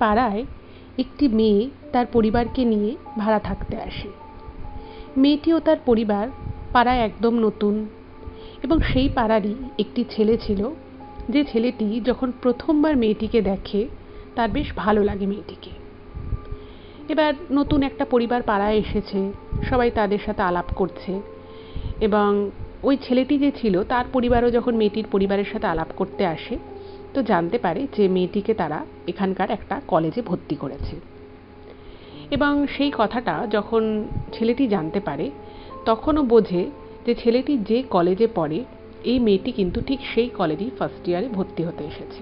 পাড়ায় একটি মেয়ে তার পরিবারকে নিয়ে ভাড়া থাকতে আসে। মেয়েটি ও তার পরিবার পাড়ায় একদম নতুন, এবং সেই পাড়ারই একটি ছেলে ছিল, যে ছেলেটি যখন প্রথমবার মেয়েটিকে দেখে তার বেশ ভালো লাগে মেয়েটিকে। এবার নতুন একটা পরিবার পাড়ায় এসেছে, সবাই তাদের সাথে আলাপ করছে, এবং ওই ছেলেটি যে ছিল তার পরিবারও যখন মেয়েটির পরিবারের সাথে আলাপ করতে আসে, তো জানতে পারে যে মেয়েটিকে তারা এখানকার একটা কলেজে ভর্তি করেছে। এবং সেই কথাটা যখন ছেলেটি জানতে পারে, তখনও বোঝে যে ছেলেটি যে কলেজে পড়ে এই মেয়েটি কিন্তু ঠিক সেই কলেজেই ফার্স্ট ইয়ারে ভর্তি হতে এসেছে।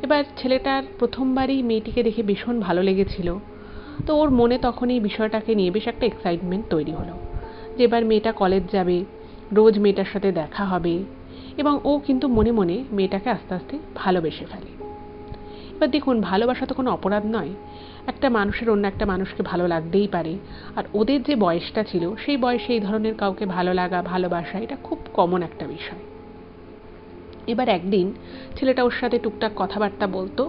এবার ছেলেটার প্রথমবারই মেয়েটিকে দেখে ভীষণ ভালো লেগেছিল, তো ওর মনে তখন এই বিষয়টাকে নিয়ে বেশ একটা এক্সাইটমেন্ট তৈরি হলো যে এবার মেয়েটা কলেজ যাবে, রোজ মেয়েটার সাথে দেখা হবে, এবং ও কিন্তু মনে মনে মেয়েটাকে আস্তে আস্তে ভালোবেসে ফেলে। এবার দেখুন, ভালোবাসা তো কোনো অপরাধ নয়, একটা মানুষের অন্য একটা মানুষকে ভালো লাগতেই পারে, আর ওদের যে বয়সটা ছিল সেই বয়সে এই ধরনের কাউকে ভালো লাগা, ভালোবাসা এটা খুব কমন একটা বিষয়। এবার একদিন ছেলেটা ওর সাথে টুকটাক কথাবার্তা বলতো,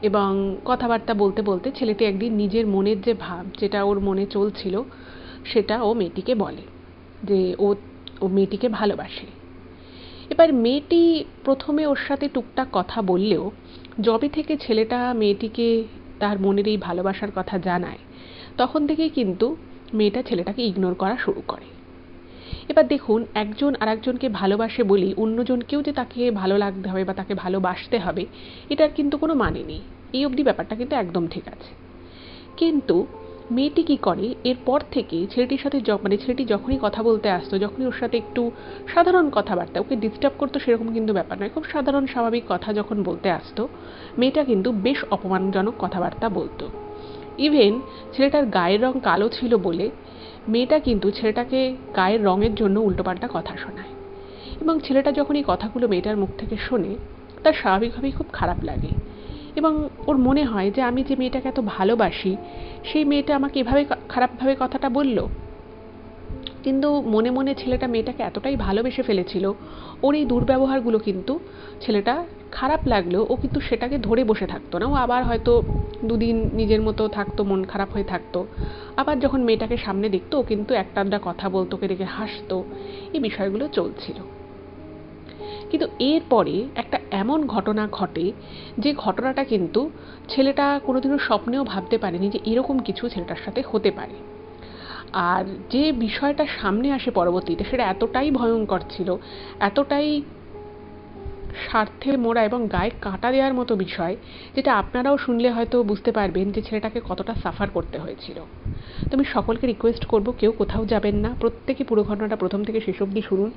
এবং কথাবার্তা বলতে বলতে ছেলেটি একদিন নিজের মনের যে ভাব, যেটা ওর মনে চলছিল, সেটা ও মেয়েটিকে বলে যে ও মেয়েটিকে ভালোবাসে। এবার মেয়েটি প্রথমে ওর সাথে টুকটাক কথা বললেও যবে থেকে ছেলেটা মেয়েটিকে তার মনের এই ভালোবাসার কথা জানায়, তখন থেকেই কিন্তু মেয়েটা ছেলেটাকে ইগনোর করা শুরু করে। এবার দেখুন, একজন আরেকজনকে ভালোবাসে বলেই অন্যজনকেও যে তাকে ভালো লাগতে হবে বা তাকে ভালোবাসতে হবে, এটার কিন্তু কোনো মানে নেই। এই অবধি ব্যাপারটা কিন্তু একদম ঠিক আছে। কিন্তু মেয়েটি কি করে, এরপর থেকে ছেলেটির সাথে ছেলেটি যখনই কথা বলতে আসতো, যখনই ওর সাথে একটু সাধারণ কথাবার্তা, ওকে ডিস্টার্ব করতো সেরকম কিন্তু ব্যাপার নয়, খুব সাধারণ স্বাভাবিক কথা যখন বলতে আসতো, মেয়েটা কিন্তু বেশ অপমানজনক কথাবার্তা বলতো। ইভেন ছেলেটার গায়ের রং কালো ছিল বলে মেয়েটা কিন্তু ছেলেটাকে গায়ের রঙের জন্য উল্টোপাল্টা কথা শোনায়। এবং ছেলেটা যখন এই কথাগুলো মেয়েটার মুখ থেকে শোনে, তার স্বাভাবিকভাবেই খুব খারাপ লাগে, এবং ওর মনে হয় যে আমি যে মেয়েটাকে এত ভালোবাসি সেই মেয়েটা আমাকে এভাবে খারাপভাবে কথাটা বলল। কিন্তু মনে মনে ছেলেটা মেয়েটাকে এতটাই ভালোবেসে ফেলেছিল, ওর এই দুর্ব্যবহারগুলো কিন্তু ছেলেটা খারাপ লাগলেও ও কিন্তু সেটাকে ধরে বসে থাকতো না। ও আবার হয়তো দুদিন নিজের মতো থাকতো, মন খারাপ হয়ে থাকতো, আবার যখন মেয়েটাকে সামনে দেখতো ও কিন্তু একটা আধটা কথা বলতো, ওকে দেখে হাসতো, এই বিষয়গুলো চলছিল। কিন্তু এরপরে একটা এমন ঘটনা ঘটে, যে ঘটনাটা কিন্তু ছেলেটা কোনোদিনও স্বপ্নেও ভাবতে পারেনি যে এরকম কিছু ছেলেটার সাথে হতে পারে। আর যে বিষয়টা সামনে আসে পরবর্তীতে, সেটা এতটাই ভয়ঙ্কর ছিল, এতটাই স্বার্থে মোড়া এবং গায়ে কাঁটা দেওয়ার মতো বিষয়, যেটা আপনারাও শুনলে হয়তো বুঝতে পারবেন যে ছেলেটাকে কতটা সাফার করতে হয়েছিল। তো আমি সকলকে রিকোয়েস্ট করব, কেউ কোথাও যাবেন না, প্রত্যেকে পুরো ঘটনাটা প্রথম থেকে শেষ অবধি শুনুন।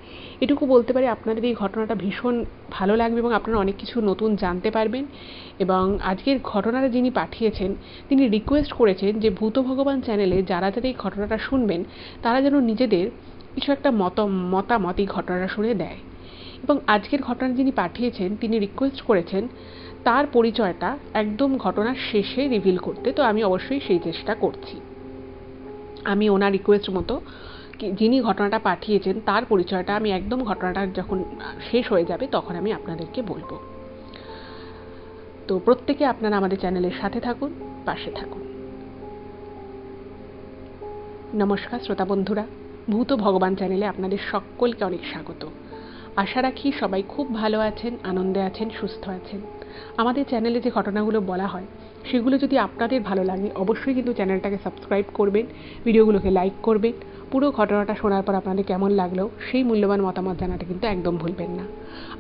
এটুকু বলতে পারি, আপনাদের এই ঘটনাটা ভীষণ ভালো লাগবে এবং আপনারা অনেক কিছু নতুন জানতে পারবেন। এবং আজকের ঘটনাটা যিনি পাঠিয়েছেন, তিনি রিকোয়েস্ট করেছেন যে ভূত ভগবান চ্যানেলে যারা যারা এই ঘটনাটা শুনবেন, তারা যেন নিজেদের কিছু একটা মতামত এই ঘটনাটা শুনে দেয়। এবং আজকের ঘটনা যিনি পাঠিয়েছেন, তিনি রিকোয়েস্ট করেছেন তার পরিচয়টা একদম ঘটনার শেষে রিভিল করতে, তো আমি অবশ্যই সেই চেষ্টা করছি। আমি ওনার রিকোয়েস্ট মতো যিনি ঘটনাটা পাঠিয়েছেন তার পরিচয়টা আমি একদম ঘটনাটা যখন শেষ হয়ে যাবে তখন আমি আপনাদেরকে বলবো। তো প্রত্যেকে আপনারা আমাদের চ্যানেলের সাথে থাকুন, পাশে থাকুন। নমস্কার শ্রোতা বন্ধুরা, ভূত ভগবান চ্যানেলে আপনাদের সকলকে অনেক স্বাগত। আশা রাখি সবাই খুব ভালো আছেন, আনন্দে আছেন, সুস্থ আছেন। আমাদের চ্যানেলে যে ঘটনাগুলো বলা হয় সেগুলো যদি আপনাদের ভালো লাগে, অবশ্যই কিন্তু চ্যানেলটাকে সাবস্ক্রাইব করবেন, ভিডিওগুলোকে লাইক করবেন। পুরো ঘটনাটা শোনার পর আপনাদের কেমন লাগলো সেই মূল্যবান মতামত জানাতে কিন্তু একদম ভুলবেন না।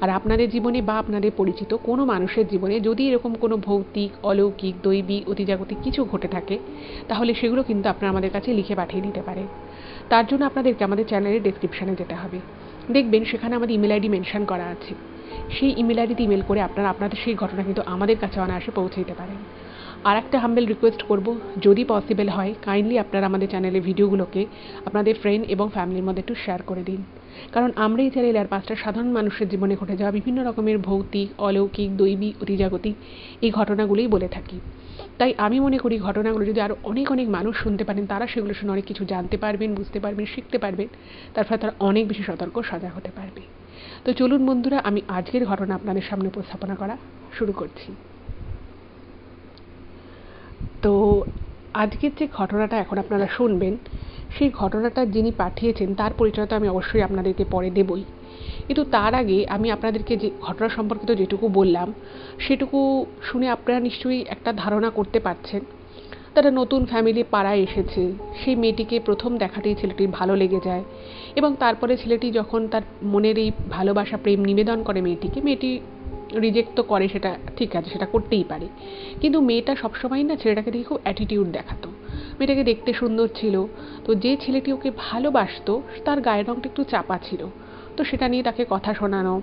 আর আপনাদের জীবনে বা আপনাদের পরিচিত কোনো মানুষের জীবনে যদি এরকম কোনো ভৌতিক, অলৌকিক, দৈবিক, অতিজাগতিক কিছু ঘটে থাকে, তাহলে সেগুলো কিন্তু আপনারা আমাদের কাছে লিখে পাঠিয়ে দিতে পারেন। তার জন্য আপনাদেরকে আমাদের চ্যানেলের ডেসক্রিপশানে যেতে হবে। দেখবেন সেখানে আমাদের ইমেল আইডি মেনশন করা আছে। সেই ইমেল আইডিতে ইমেল করে আপনারা আপনাদের সেই ঘটনা কিন্তু আমাদের কাছে অনায়াসে পৌঁছে দিতে পারেন। আর একটা হাম্বেল রিকোয়েস্ট করব, যদি পসিবল হয় কাইন্ডলি আপনারা আমাদের চ্যানেলের ভিডিওগুলোকে আপনাদের ফ্রেন্ড এবং ফ্যামিলির মধ্যে একটু শেয়ার করে দিন। কারণ আমরা এই চ্যানেলে আর 5টা সাধারণ মানুষের জীবনে ঘটে যাওয়া বিভিন্ন রকমের ভৌতিক, অলৌকিক, দৈবিক, অতিজাগতিক এই ঘটনাগুলোই বলে থাকি। তাই আমি মনে করি ঘটনাগুলো যদি আরও অনেক অনেক মানুষ শুনতে পারেন, তারা সেগুলো শুনে অনেক কিছু জানতে পারবেন, বুঝতে পারবেন, শিখতে পারবেন, তার ফলে তারা অনেক বেশি সতর্ক, সজাগ হতে পারবে। তো চলুন বন্ধুরা, আমি আজকের ঘটনা আপনাদের সামনে উপস্থাপনা করা শুরু করছি। তো আজকের যে ঘটনাটা এখন আপনারা শুনবেন, সেই ঘটনাটা যিনি পাঠিয়েছেন তার পরিচয় তো আমি অবশ্যই আপনাদেরকে পরে দেবই, কিন্তু তার আগে আমি আপনাদেরকে যে ঘটনা সম্পর্কিত যেটুকু বললাম সেটুকু শুনে আপনারা নিশ্চয়ই একটা ধারণা করতে পারছেন। তারা নতুন ফ্যামিলি পাড়ায় এসেছে, সেই মেয়েটিকে প্রথম দেখাতেই ছেলেটির ভালো লেগে যায় এবং তারপরে ছেলেটি যখন তার মনের এই ভালোবাসা প্রেম নিবেদন করে মেয়েটিকে, মেয়েটি রিজেক্ট তো করে, সেটা ঠিক আছে, সেটা করতেই পারে, কিন্তু মেয়েটা সবসময় না ছেলেটাকে দেখে খুব অ্যাটিটিউড দেখাতো। মেয়েটাকে দেখতে সুন্দর ছিল, তো যে ছেলেটি ওকে ভালোবাসতো তার গায়ের রঙটা একটু চাপা ছিল, তো সেটা নিয়ে তাকে কথা শোনানো।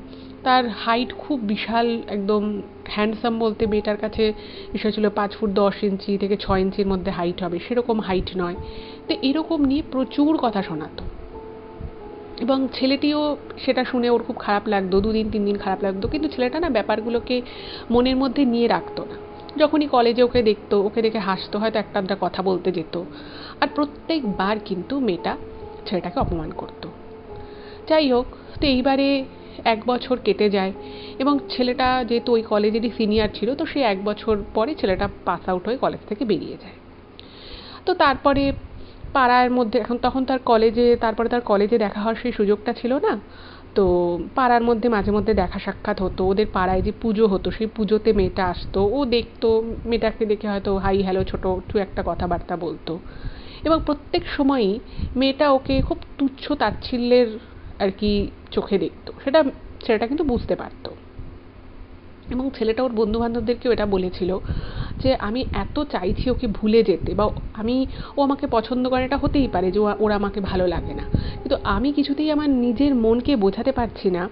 তার হাইট খুব বিশাল, একদম হ্যান্ডসাম বলতে মেয়েটার কাছে বিষয় ছিল 5 ফুট 10 ইঞ্চি থেকে 6 ইঞ্চির মধ্যে হাইট হবে, সেরকম হাইট নয়। তো এরকম নিয়ে প্রচুর কথা শোনাতো এবং ছেলেটিও সেটা শুনে ওর খুব খারাপ লাগতো, 2 দিন 3 দিন খারাপ লাগতো, কিন্তু ছেলেটা না ব্যাপারগুলোকে মনের মধ্যে নিয়ে রাখতো না। যখনই কলেজে ওকে দেখতো, ওকে দেখে হাসতো, হয়তো একটা আধটা কথা বলতে যেত, আর প্রত্যেকবার কিন্তু মেয়েটা ছেলেটাকে অপমান করতো। যাই হোক, তো এইবারে 1 বছর কেটে যায় এবং ছেলেটা যেহেতু ওই কলেজেরই সিনিয়র ছিল, তো সে 1 বছর পরে ছেলেটা পাস আউট হয়ে কলেজ থেকে বেরিয়ে যায়। তো তারপরে পাড়ার মধ্যে এখন তখন তার কলেজে, তারপরে তার কলেজে দেখা হওয়ার সেই সুযোগটা ছিল না। তো পাড়ার মধ্যে মাঝে মধ্যে দেখা সাক্ষাৎ হতো, ওদের পাড়ায় যে পুজো হতো সেই পুজোতে মেয়েটা আসতো, ও দেখতো, মেয়েটাকে দেখে হয়তো হাই হ্যালো ছোটো একটু একটা কথাবার্তা বলতো এবং প্রত্যেক সময়ই মেয়েটা ওকে খুব তুচ্ছ তাচ্ছিল্যের আর কি চোখে দেখতো। সেটা ছেলেটা কিন্তু বুঝতে পারতো এবং ছেলেটা ওর বন্ধু বান্ধবদেরকেও এটা বলেছিল যে আমি এত চাইছি ওকে ভুলে যেতে, বা ও আমাকে পছন্দ করে, এটা হতেই পারে যে ওর আমাকে ভালো লাগে না, কিন্তু আমি কিছুতেই আমার নিজের মনকে বোঝাতে পারছি না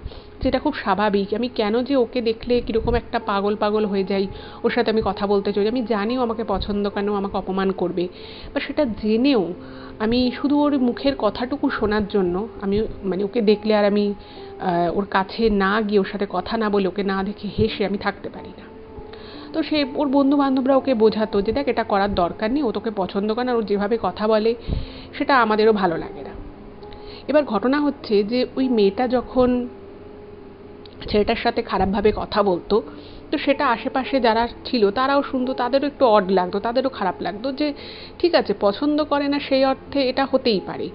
যেটা খুব স্বাভাবিক। আমি কেন যে ওকে দেখলে কীরকম একটা পাগল পাগল হয়ে যাই, ওর সাথে আমি কথা বলতে চাই, আমি জানি ও আমাকে পছন্দ কেন, আমাকে অপমান করবে, বা সেটা জেনেও আমি শুধু ওর মুখের কথাটুকু শোনার জন্য আমি মানে ওকে দেখলে আর আমি ওর কাছে না গিয়ে, ওর সাথে কথা না বলে, ওকে না দেখে হেসে আমি থাকতে পারি না। তো সে ওর বন্ধু বান্ধবরা ওকে বোঝাতো যে দেখ এটা করার দরকার নেই, ও তোকে পছন্দ করে না, ওর যেভাবে কথা বলে সেটা আমাদেরও ভালো লাগে না। এবার ঘটনা হচ্ছে যে ওই মেয়েটা যখন ছেলেটার সাথে খারাপভাবে কথা বলতো, তো সেটা আশেপাশে যারা ছিল তারাও শুনতো, তাদেরও একটু অড লাগতো, তাদেরও খারাপ লাগতো যে ঠিক আছে পছন্দ করে না সেই অর্থে এটা হতেই পারে,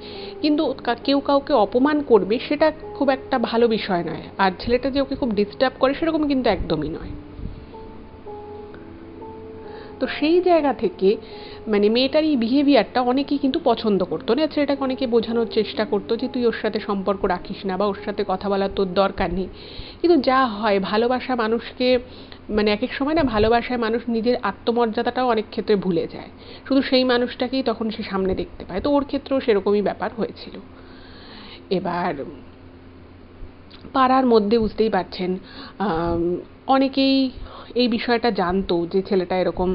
কিন্তু কেউ কাউকে অপমান করবে সেটা খুব একটা ভালো বিষয় নয়, আর ছেলেটা যে ওকে খুব ডিস্টার্ব করে সেরকম কিন্তু একদমই নয়। তো সেই জায়গা থেকে মানে মেয়েটার এই বিহেভিয়ারটা অনেকেই কিন্তু পছন্দ করতো না। ছেলেটাকে অনেকে বোঝানোর চেষ্টা করতো যে তুই ওর সাথে সম্পর্ক রাখিস না, বা ওর সাথে কথা বলার তোর দরকার নেই, কিন্তু যা হয় ভালোবাসা মানুষকে মানে এক এক সময় না ভালোবাসায় মানুষ নিজের আত্মমর্যাদাটাও অনেক ক্ষেত্রে ভুলে যায়, শুধু সেই মানুষটাকেই তখন সে সামনে দেখতে পায়। তো ওর ক্ষেত্রেও সেরকমই ব্যাপার হয়েছিল। এবার পাড়ার মধ্যে বুঝতেই পারছেন অনেকেই এই বিষয়টা জানতো যে ছেলেটা এরকম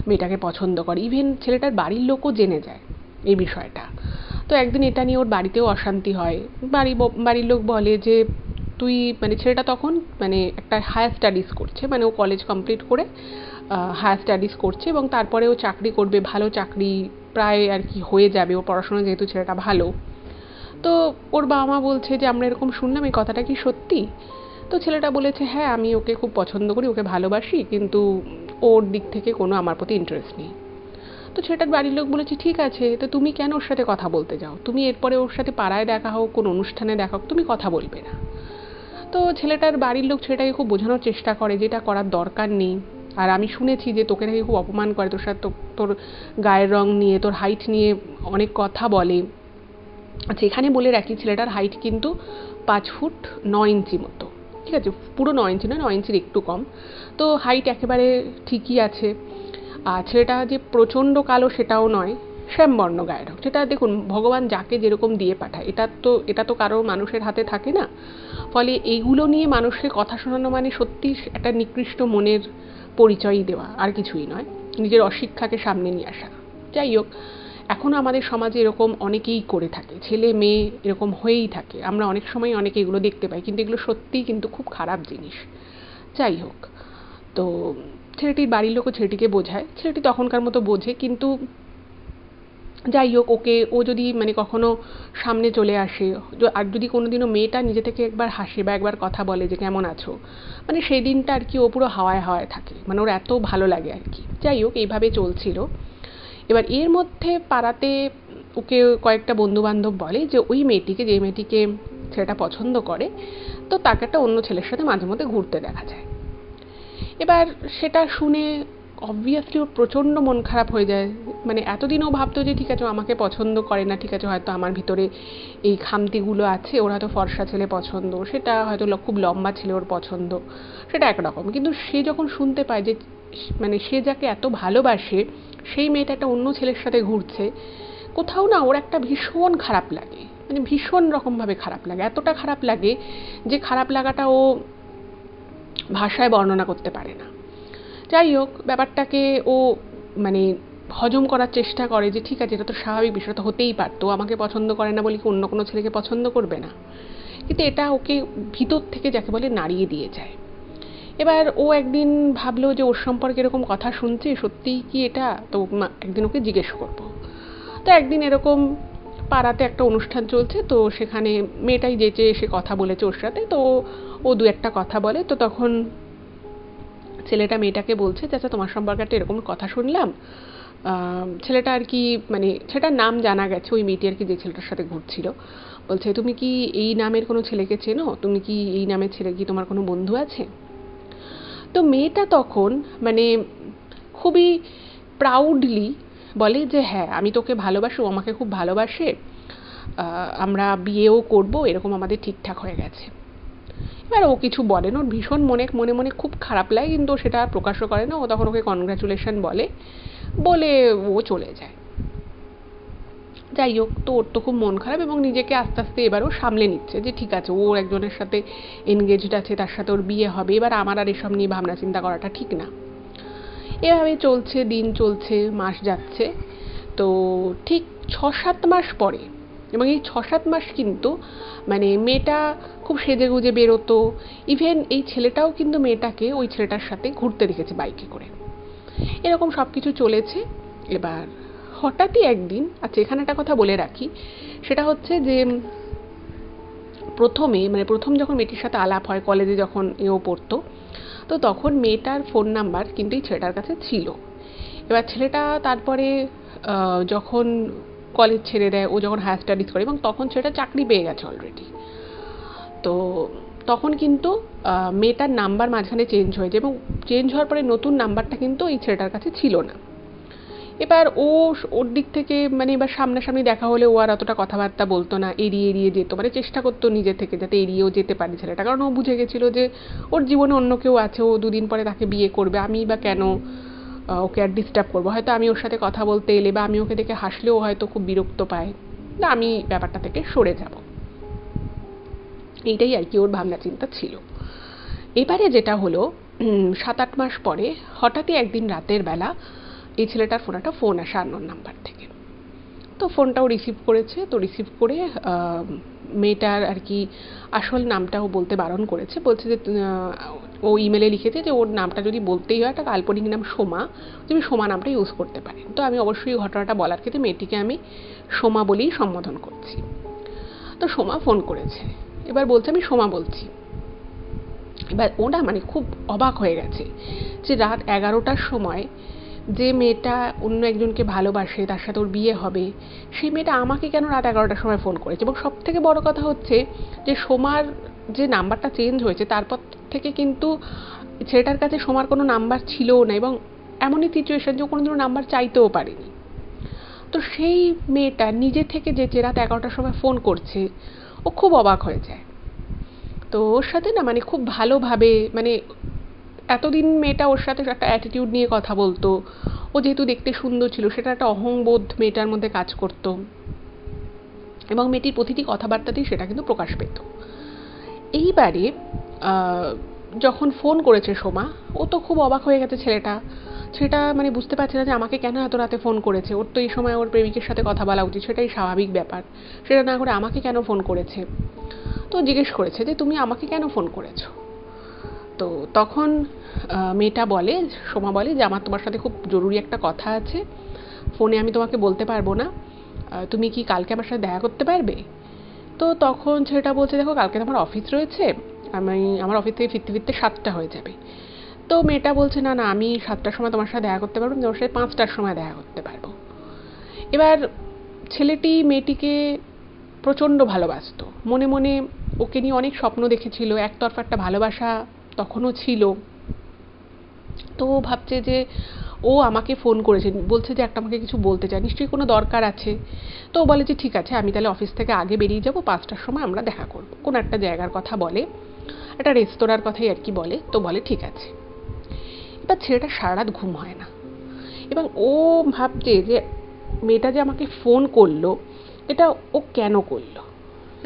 মেয়েটাকে পছন্দ করে, ইভেন ছেলেটার বাড়ির লোকও জেনে যায় এই বিষয়টা। তো একদিন এটা নিয়ে ওর বাড়িতেও অশান্তি হয়। বাড়ির লোক বলে যে তুই মানে ছেলেটা তখন মানে একটা হায়ার স্টাডিজ করছে, মানে ও কলেজ কমপ্লিট করে হায়ার স্টাডিজ করছে এবং তারপরে ও চাকরি করবে, ভালো চাকরি প্রায় আর কি হয়ে যাবে, ও পড়াশোনা যেহেতু ছেলেটা ভালো। তো ওর বাবা মা বলছে যে আমরা এরকম শুনলাম, এই কথাটা কি সত্যি? তো ছেলেটা বলেছে হ্যাঁ আমি ওকে খুব পছন্দ করি, ওকে ভালোবাসি, কিন্তু ওর দিক থেকে কোনো আমার প্রতি ইন্টারেস্ট নেই। তো ছেলেটার বাড়ির লোক বলেছে ঠিক আছে, তো তুমি কেন ওর সাথে কথা বলতে যাও, তুমি এরপরে ওর সাথে পাড়ায় দেখা হোক, কোনো অনুষ্ঠানে দেখা হোক, তুমি কথা বলবে না। তো ছেলেটার বাড়ির লোক ছেলেটাকে খুব বোঝানোর চেষ্টা করে যে এটা করার দরকার নেই, আর আমি শুনেছি যে তোকে নাকি খুব অপমান করে, তোর সাথে তোর গায়ের রং নিয়ে, তোর হাইট নিয়ে অনেক কথা বলে। আচ্ছা এখানে বলে রাখি ছেলেটার হাইট কিন্তু 5 ফুট 9 ইঞ্চি মতো, ঠিক আছে, পুরো 9 ইঞ্চি নয়, 9 ইঞ্চির একটু কম। তো হাইট একেবারে ঠিকই আছে। আর ছেলেটা যে প্রচণ্ড কালো সেটাও নয়, শ্যামবর্ণ গায়ের রঙ, যেটা দেখুন ভগবান যাকে যেরকম দিয়ে পাঠায়, এটা তো কারো মানুষের হাতে থাকে না। ফলে এইগুলো নিয়ে মানুষকে কথা শোনানো মানে সত্যি একটা নিকৃষ্ট মনের পরিচয়ই দেওয়া, আর কিছুই নয়, নিজের অশিক্ষাকে সামনে নিয়ে আসা। যাই হোক, এখনও আমাদের সমাজে এরকম অনেকেই করে থাকে, ছেলে মেয়ে এরকম হয়েই থাকে, আমরা অনেক সময় অনেকে এগুলো দেখতে পাই, কিন্তু এগুলো সত্যিই কিন্তু খুব খারাপ জিনিস। যাই হোক, তো ছেলেটির বাড়ির লোকও ছেলেটিকে বোঝায়, ছেলেটি তখনকার মতো বোঝে, কিন্তু যাই হোক, ও যদি মানে কখনো সামনে চলে আসে, আর যদি কোনোদিনও মেয়েটা নিজে থেকে একবার হাসে বা একবার কথা বলে যে কেমন আছো, মানে সেই দিনটা আর কি ও পুরো হাওয়ায় হাওয়ায় থাকে, মানে ওর এত ভালো লাগে আর কি। যাই হোক, এইভাবে চলছিল। এবার এর মধ্যে পাড়াতে ওকে কয়েকটা বন্ধু বান্ধব বলে যে ওই মেয়েটিকে, যে মেয়েটিকে ছেলেটা পছন্দ করে, তো তাকে একটা অন্য ছেলের সাথে মাঝে মধ্যে ঘুরতে দেখা যায়। এবার সেটা শুনে অবভিয়াসলি ওর প্রচণ্ড মন খারাপ হয়ে যায়। মানে এতদিন ও ভাবতো যে ঠিক আছে, ও আমাকে পছন্দ করে না, ঠিক আছে হয়তো আমার ভিতরে এই খামতিগুলো আছে, ওর হয়তো ফর্সা ছেলে পছন্দ, সেটা হয়তো খুব লম্বা ছেলে ওর পছন্দ, সেটা একরকম। কিন্তু সে যখন শুনতে পায় যে মানে সে যাকে এত ভালোবাসে সেই মেয়েটা একটা অন্য ছেলের সাথে ঘুরছে, কোথাও না ওর একটা ভীষণ খারাপ লাগে, মানে ভীষণ রকমভাবে খারাপ লাগে, এতটা খারাপ লাগে যে খারাপ লাগাটা ও ভাষায় বর্ণনা করতে পারে না। যাই হোক, ব্যাপারটাকে ও মানে হজম করার চেষ্টা করে যে ঠিক আছে, এটা তো স্বাভাবিক বিষয়, তো হতেই পারতো, আমাকে পছন্দ করে না বলে কি অন্য কোনো ছেলেকে পছন্দ করবে না। কিন্তু এটা ওকে ভিতর থেকে যাকে বলে নাড়িয়ে দিয়ে যায়। এবার ও একদিন ভাবলো যে ওর সম্পর্কে এরকম কথা শুনছে, সত্যিই কি এটা, তো একদিন ওকে জিজ্ঞেস করবো। তো একদিন এরকম পাড়াতে একটা অনুষ্ঠান চলছে, তো সেখানে মেয়েটাই যেচে এসে কথা বলেছে ওর সাথে, তো ও দু একটা কথা বলে। তো তখন ছেলেটা মেয়েটাকে বলছে যে আচ্ছা, তোমার সম্পর্কে একটা এরকম কথা শুনলাম। ছেলেটা আর কি, মানে ছেলেটার নাম জানা গেছে, ওই মেয়েটি আর কি যে ছেলেটার সাথে ঘুরছিল। বলছে তুমি কি এই নামের কোনো ছেলেকে চেনো, তুমি কি এই নামের ছেলে, কি তোমার কোনো বন্ধু আছে? তো মেয়েটা তখন মানে খুবই প্রাউডলি বলে যে হ্যাঁ, আমি তোকে ভালোবাসি, ও আমাকে খুব ভালোবাসে, আমরা বিয়েও করব, এরকম আমাদের ঠিকঠাক হয়ে গেছে। এবার ও কিছু বলে না, ওর ভীষণ মনে মনে মনে খুব খারাপ লাগে, কিন্তু ও সেটা প্রকাশও করে না। ও তখন ওকে কনগ্রাচুলেশন বলে, বলে ও চলে যায়। যাই হোক, তো ওর তো খুব মন খারাপ, এবং নিজেকে আস্তে আস্তে এবারও সামলে নিচ্ছে যে ঠিক আছে, ওর একজনের সাথে এনগেজড আছে, তার সাথে ওর বিয়ে হবে, এবার আমার আর এসব নিয়ে ভাবনা চিন্তা করাটা ঠিক না। এভাবে চলছে, দিন চলছে, মাস যাচ্ছে। তো ঠিক ৬-৭ মাস পরে, এবং এই ৬-৭ মাস কিন্তু মানে মেয়েটা খুব সেজেগুজে বেরোতো। ইভেন এই ছেলেটাও কিন্তু মেয়েটাকে ওই ছেলেটার সাথে ঘুরতে দেখেছে বাইকে করে। এরকম সব কিছু চলেছে। এবার হঠাৎই একদিন, আচ্ছা এখানে একটা কথা বলে রাখি, সেটা হচ্ছে যে প্রথম যখন মেয়েটির সাথে আলাপ হয়, কলেজে যখন এও পড়তো, তো তখন মেয়েটার ফোন নাম্বার কিন্তু এই ছেলেটার কাছে ছিল। এবার ছেলেটা তারপরে যখন কলেজ ছেড়ে দেয়, ও যখন হায়ার স্টাডিজ করে, এবং তখন ছেলেটা চাকরি পেয়ে গেছে অলরেডি, তো তখন কিন্তু মেয়েটার নাম্বার মাঝখানে চেঞ্জ হয়েছে, এবং চেঞ্জ হওয়ার পরে নতুন নাম্বারটা কিন্তু এই ছেলেটার কাছে ছিল না। এবার ওর দিক থেকে মানে এবার সামনাসামনি দেখা হলে ও আর অতটা কথাবার্তা বলতো না, এড়িয়ে এড়িয়ে যেত, মানে চেষ্টা করতো নিজে থেকে যাতে এড়িয়েও যেতে পারে ছেলেটা, কারণ ও বুঝে গেছিলো যে ওর জীবনে অন্য কেউ আছে, ও দুদিন পরে তাকে বিয়ে করবে, আমি বা কেন ওকে আর ডিস্টার্ব করবো। হয়তো আমি ওর সাথে কথা বলতে এলে বা আমি ওকে দেখে হাসলেও হয়তো খুব বিরক্ত পায়, না আমি ব্যাপারটা থেকে সরে যাব, এইটাই আর কি ওর ভাবনা চিন্তা ছিল। এবারে যেটা হলো, ৭-৮ মাস পরে হঠাৎই একদিন রাতের বেলা এই ছেলেটার একটা ফোন আসে আননোন নাম্বার থেকে। তো ফোনটাও রিসিভ করেছে, তো রিসিভ করে মেয়েটার আর কি আসল নামটাও বলতে বারণ করেছে, বলছে যে ও ইমেলে লিখেছে যে ওর নামটা যদি বলতেই হয়, একটা কাল্পনিক নাম সোমা, তুমি সোমা নামটা ইউজ করতে পারেন। তো আমি অবশ্যই ঘটনাটা বলার ক্ষেত্রে মেয়েটিকে আমি সোমা বলেই সম্বোধন করছি। তো সোমা ফোন করেছে, এবার বলছে আমি সোমা বলছি। এবার ওটা মানে খুব অবাক হয়ে গেছে যে রাত 11টার সময় যে মেয়েটা অন্য একজনকে ভালোবাসে, তার সাথে ওর বিয়ে হবে, সেই মেয়েটা আমাকে কেন রাত 11টার সময় ফোন করেছে। এবং সব থেকে বড় কথা হচ্ছে যে সোমার যে নাম্বারটা চেঞ্জ হয়েছে, তারপর থেকে কিন্তু ছেলেটার কাছে সোমার কোনো নাম্বার ছিলও না, এবং এমনই সিচুয়েশন যে ও কোনোদিনও নাম্বার চাইতেও পারেনি। তো সেই মেয়েটা নিজে থেকে যে রাত 11টার সময় ফোন করছে, ও খুব অবাক হয়ে যায়। তো ওর সাথে না মানে খুব ভালোভাবে, মানে এতদিন মেয়েটা ওর সাথে একটা অ্যাটিটিউড নিয়ে কথা বলতো, ও যেহেতু দেখতে সুন্দর ছিল, সেটা একটা অহংবোধ মেয়েটার মধ্যে কাজ করতো, এবং মেয়েটির প্রতিটি কথাবার্তাতেই সেটা কিন্তু প্রকাশ পেত। এইবারে যখন ফোন করেছে সোমা, ও তো খুব অবাক হয়ে গেছে ছেলেটা মানে বুঝতে পারছে না যে আমাকে কেন এত রাতে ফোন করেছে। ওর তো এই সময় ওর প্রেমিকের সাথে কথা বলা উচিত, সেটাই স্বাভাবিক ব্যাপার, সেটা না করে আমাকে কেন ফোন করেছে। তো জিজ্ঞেস করেছে যে তুমি আমাকে কেন ফোন করেছো। তো তখন মেয়েটা বলে, সোমা বলে যে আমার তোমার সাথে খুব জরুরি একটা কথা আছে, ফোনে আমি তোমাকে বলতে পারবো না, তুমি কি কালকে আমার সাথে দেখা করতে পারবে? তো তখন ছেলেটা বলছে, দেখো কালকে তো আমার অফিস রয়েছে, আমার অফিস থেকে ফিরতে ফিরতে 7টা হয়ে যাবে। তো মেয়েটা বলছে, না না, আমি 7টার সময় তোমার সাথে দেখা করতে পারবো না, তোমার সাথে 5টার সময় দেখা করতে পারবো। এবার ছেলেটি মেয়েটিকে প্রচণ্ড ভালোবাসতো, মনে মনে ওকে নিয়ে অনেক স্বপ্ন দেখেছিল, একতরফা একটা ভালোবাসা তখনও ছিল। তো ও ভাবছে যে ও আমাকে ফোন করেছে, বলছে যে একটা আমাকে কিছু বলতে চায়, নিশ্চয়ই কোনো দরকার আছে। তো ও বলে যে ঠিক আছে, আমি তাহলে অফিস থেকে আগে বেরিয়ে যাব, 5টার সময় আমরা দেখা করব। কোনো একটা জায়গার কথা বলে, একটা রেস্তোরাঁর কথাই আর কি বলে। তো বলে ঠিক আছে। এবার ছেলেটা সারা রাত ঘুম হয় না, এবং ও ভাবছে যে মেয়েটা যে আমাকে ফোন করলো, এটা ও কেন করলো,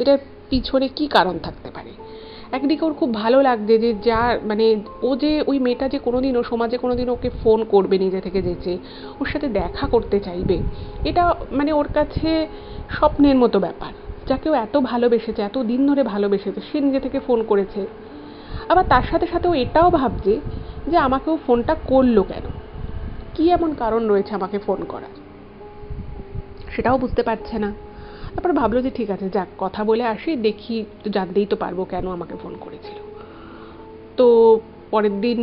এটার পিছনে কি কারণ থাকতে পারে। একদিকে ওর খুব ভালো লাগছে যে যার মানে ও যে ওই মেয়েটা যে কোনোদিনও সমাজে কোনোদিনও ওকে ফোন করবে নিজে থেকে, যেচে ওর সাথে দেখা করতে চাইবে, এটা মানে ওর কাছে স্বপ্নের মতো ব্যাপার। যাকে ও এত ভালোবেসেছে, এত দিন ধরে ভালোবেসেছে, সে নিজে থেকে ফোন করেছে। আবার তার সাথে সাথে ও এটাও ভাবছে যে আমাকে ও ফোনটা করলো কেন, কি এমন কারণ রয়েছে আমাকে ফোন করার, সেটাও বুঝতে পারছে না। তারপর ভাবলো যে ঠিক আছে, যাক কথা বলে আসি, দেখি তো জানতেই তো পারবো কেন আমাকে ফোন করেছিল। তো পরের দিন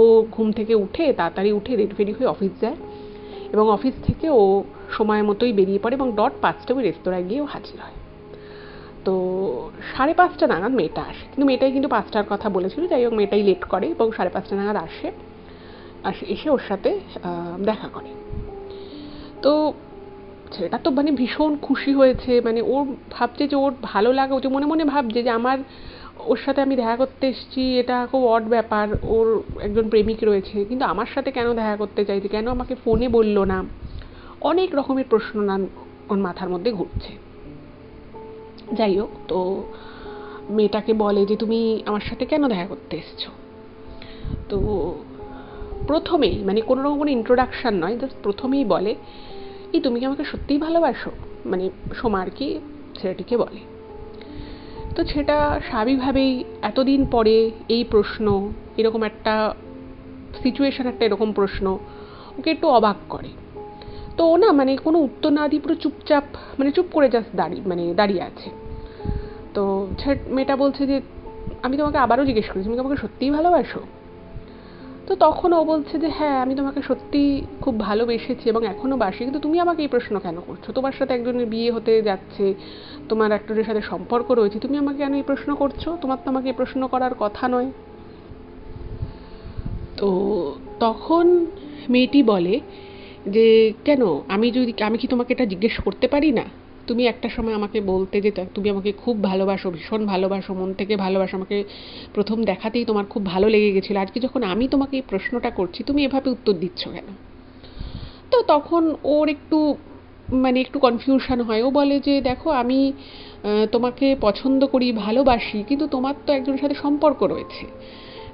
ও ঘুম থেকে উঠে তাড়াতাড়ি উঠে রেডি ফেডি হয়ে অফিস যায়, এবং অফিস থেকে ও সময় মতোই বেরিয়ে পড়ে, এবং 5:00 ওই রেস্তোরাঁয় গিয়ে ও হাজির হয়। তো 5:30 নাগাদ মেয়েটা আসে, কিন্তু মেয়েটাই কিন্তু 5টার কথা বলেছিল, যাই হোক মেয়েটাই লেট করে এবং 5:30 নাগাদ আসে, এসে ওর সাথে দেখা করে। তো ছেলেটা তো মানে ভীষণ খুশি হয়েছে, মানে ওর ভাবছে যে ওর ভালো লাগা, ও যে মনে মনে ভাবছে যে আমার ওর সাথে আমি দেখা করতে এসেছি, এটা খুব অড ব্যাপার, ওর একজন প্রেমিক রয়েছে, কিন্তু আমার সাথে কেন দেখা করতে চাইছে, কেন আমাকে ফোনে বললো না, অনেক রকমের প্রশ্ন না ওর মাথার মধ্যে ঘুরছে। যাই হোক, তো মেয়েটাকে বলে যে তুমি আমার সাথে কেন দেখা করতে এসছো। তো প্রথমেই মানে কোনো রকম কোনো ইন্ট্রোডাকশান নয়, জাস্ট প্রথমেই বলে, এই তুমি কি আমাকে সত্যিই ভালোবাসো, মানে সোমা আর কি ছেলেটিকে বলে। তো সেটা স্বাভাবিকভাবেই এতদিন পরে এই প্রশ্ন, এরকম একটা সিচুয়েশন, একটা এরকম প্রশ্ন ওকে একটু অবাক করে। তো ও না মানে কোনো উত্তর না দিয়ে পুরো চুপচাপ, মানে চুপ করে জাস্ট দাঁড়িয়ে আছে। তো মেয়েটা বলছে যে আমি তোমাকে আবারও জিজ্ঞেস করি, তুমি কি আমাকে সত্যিই ভালোবাসো? তো তখন ও বলছে যে হ্যাঁ, আমি তোমাকে সত্যিই খুব ভালোবেসেছি এবং এখনও বাসি, কিন্তু তুমি আমাকে এই প্রশ্ন কেন করছো, তোমার সাথে একজনের বিয়ে হতে যাচ্ছে, তোমার একজনের সাথে সম্পর্ক রয়েছে, তুমি আমাকে কেন এই প্রশ্ন করছো, তোমার তো আমাকে এই প্রশ্ন করার কথা নয়। তো তখন মেয়েটি বলে যে কেন, আমি কি তোমাকে এটা জিজ্ঞেস করতে পারি না? তুমি একটা সময় আমাকে বলতে যে তুমি আমাকে খুব ভালোবাসো, ভীষণ ভালোবাসো, মন থেকে ভালোবাসো, আমাকে প্রথম দেখাতেই তোমার খুব ভালো লেগে গেছিলো, আজকে যখন আমি তোমাকে এই প্রশ্নটা করছি তুমি এভাবে উত্তর দিচ্ছ কেন? তো তখন ওর একটু মানে একটু কনফিউশন হয়। ও বলে যে দেখো, আমি তোমাকে পছন্দ করি, ভালোবাসি, কিন্তু তোমার তো একজনের সাথে সম্পর্ক রয়েছে।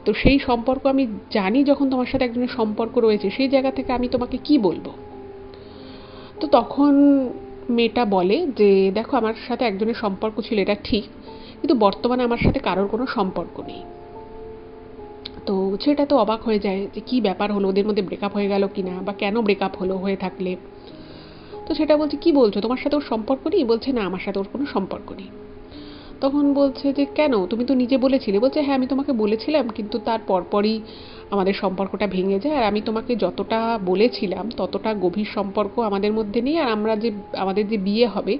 তো সেই সম্পর্ক আমি জানি, যখন তোমার সাথে একজনের সম্পর্ক রয়েছে, সেই জায়গা থেকে আমি তোমাকে কি বলবো? তো তখন মেয়েটা বলে যে দেখো, আমার সাথে একজনের সম্পর্ক ছিল এটা ঠিক, কিন্তু বর্তমানে আমার সাথে কারোর কোনো সম্পর্ক নেই। তো ছেলেটা তো অবাক হয়ে যায় যে কী ব্যাপার হলো, ওদের মধ্যে ব্রেকআপ হয়ে গেল কিনা, বা কেন ব্রেকআপ হলো হয়ে থাকলে। তো সেটা বলছে কি বলছো, তোমার সাথে ওর সম্পর্ক নেই? বলছে না, আমার সাথে ওর কোনো সম্পর্ক নেই। তখন বলছে যে কেন, তুমি তো নিজে বলেছিলে। বলছে হ্যাঁ, আমি তোমাকে বলেছিলাম, কিন্তু তার পরপরই আমাদের সম্পর্কটা ভেঙে যায়, আর আমি তোমাকে যতটা বলেছিলাম ততটা গভীর সম্পর্ক আমাদের মধ্যে নেই, আর আমাদের যে বিয়ে হবে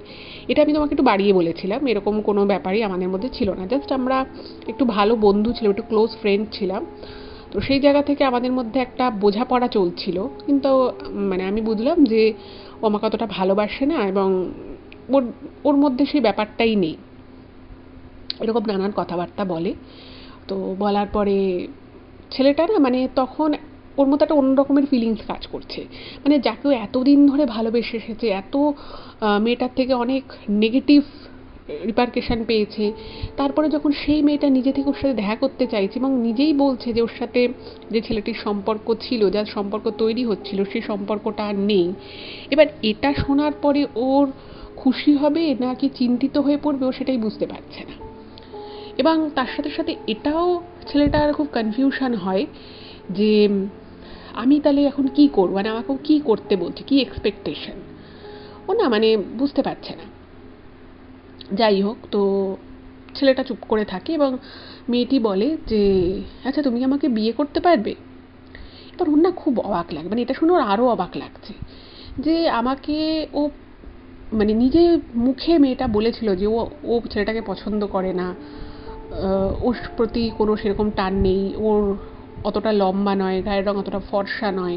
এটা আমি তোমাকে একটু বাড়িয়ে বলেছিলাম, এরকম কোনো ব্যাপারই আমাদের মধ্যে ছিল না, জাস্ট আমরা একটু ভালো বন্ধু ছিলাম, একটু ক্লোজ ফ্রেন্ড ছিলাম। তো সেই জায়গা থেকে আমাদের মধ্যে একটা বোঝাপড়া চলছিল, কিন্তু মানে আমি বুঝলাম যে ও আমাকে অতটা ভালোবাসে না, এবং ওর ওর মধ্যে সেই ব্যাপারটাই নেই, এরকম নানান কথাবার্তা বলে। তো বলার পরে ছেলেটা না মানে তখন ওর মধ্যে একটা অন্য রকমের ফিলিংস কাজ করছে, মানে যাকে ও এতদিন ধরে ভালোবেসে এসেছে, এত মেয়েটার থেকে অনেক নেগেটিভ রিপারকেশন পেয়েছে, তারপরে যখন সেই মেয়েটা নিজে থেকে ওর সাথে দেখা করতে চাইছে এবং নিজেই বলছে যে ওর সাথে যে ছেলেটির সম্পর্ক ছিল, যার সম্পর্ক তৈরি হচ্ছিল, সেই সম্পর্কটা আর নেই। এবার এটা শোনার পরে ওর খুশি হবে নাকি চিন্তিত হয়ে পড়বে, ও সেটাই বুঝতে পারছে না। এবং তার সাথে সাথে এটাও ছেলেটার খুব কনফিউশন হয় যে আমি তাহলে এখন কি করবো, মানে আমাকেও কি করতে বলছে, কি এক্সপেকটেশন। ও না মানে বুঝতে পারছে না। যাই হোক, তো ছেলেটা চুপ করে থাকে এবং মেয়েটি বলে যে আচ্ছা তুমি আমাকে বিয়ে করতে পারবে। এবার ওর না খুব অবাক লাগে, মানে এটা শুনে ওর আরও অবাক লাগছে যে আমাকে ও মানে নিজে মুখে মেয়েটা বলেছিল যে ও ও ছেলেটাকে পছন্দ করে না, ওর প্রতি কোনো সেরকম টান নেই, ওর অতটা লম্বা নয়, গায়ের রং অতটা ফর্সা নয়।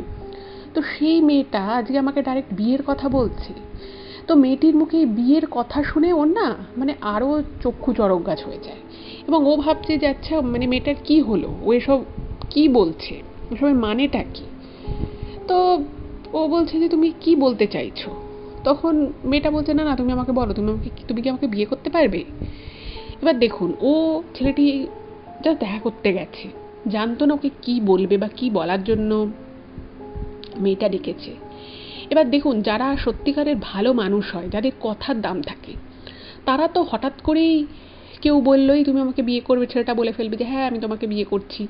তো সেই মেয়েটা আজকে আমাকে ডাইরেক্ট বিয়ের কথা বলছে। তো মেয়েটির মুখে বিয়ের কথা শুনে ওর না মানে আরও চক্ষু চড়ক গাছ হয়ে যায় এবং ও ভাবছে যে আচ্ছা মানে মেয়েটার কি হলো, ও এসব কি বলছে, এসবের মানেটা কি। তো ও বলছে যে তুমি কি বলতে চাইছো। তখন মেয়েটা বলছে না না তুমি আমাকে বলো, তুমি কি আমাকে বিয়ে করতে পারবে। এবার দেখুন, ও ছেলেটি জাস্ট দেখা করতে গেছে, জানতো না ওকে কি বলবে বা কি বলার জন্য মেয়েটা ডেকেছে। এবার দেখুন, যারা সত্যিকারের ভালো মানুষ হয়, যাদের কথার দাম থাকে, তারা তো হঠাৎ করেই কেউ বললেই তুমি আমাকে বিয়ে করবে, ছেলেটা বলে ফেলবে যে হ্যাঁ আমি তোমাকে বিয়ে করছি।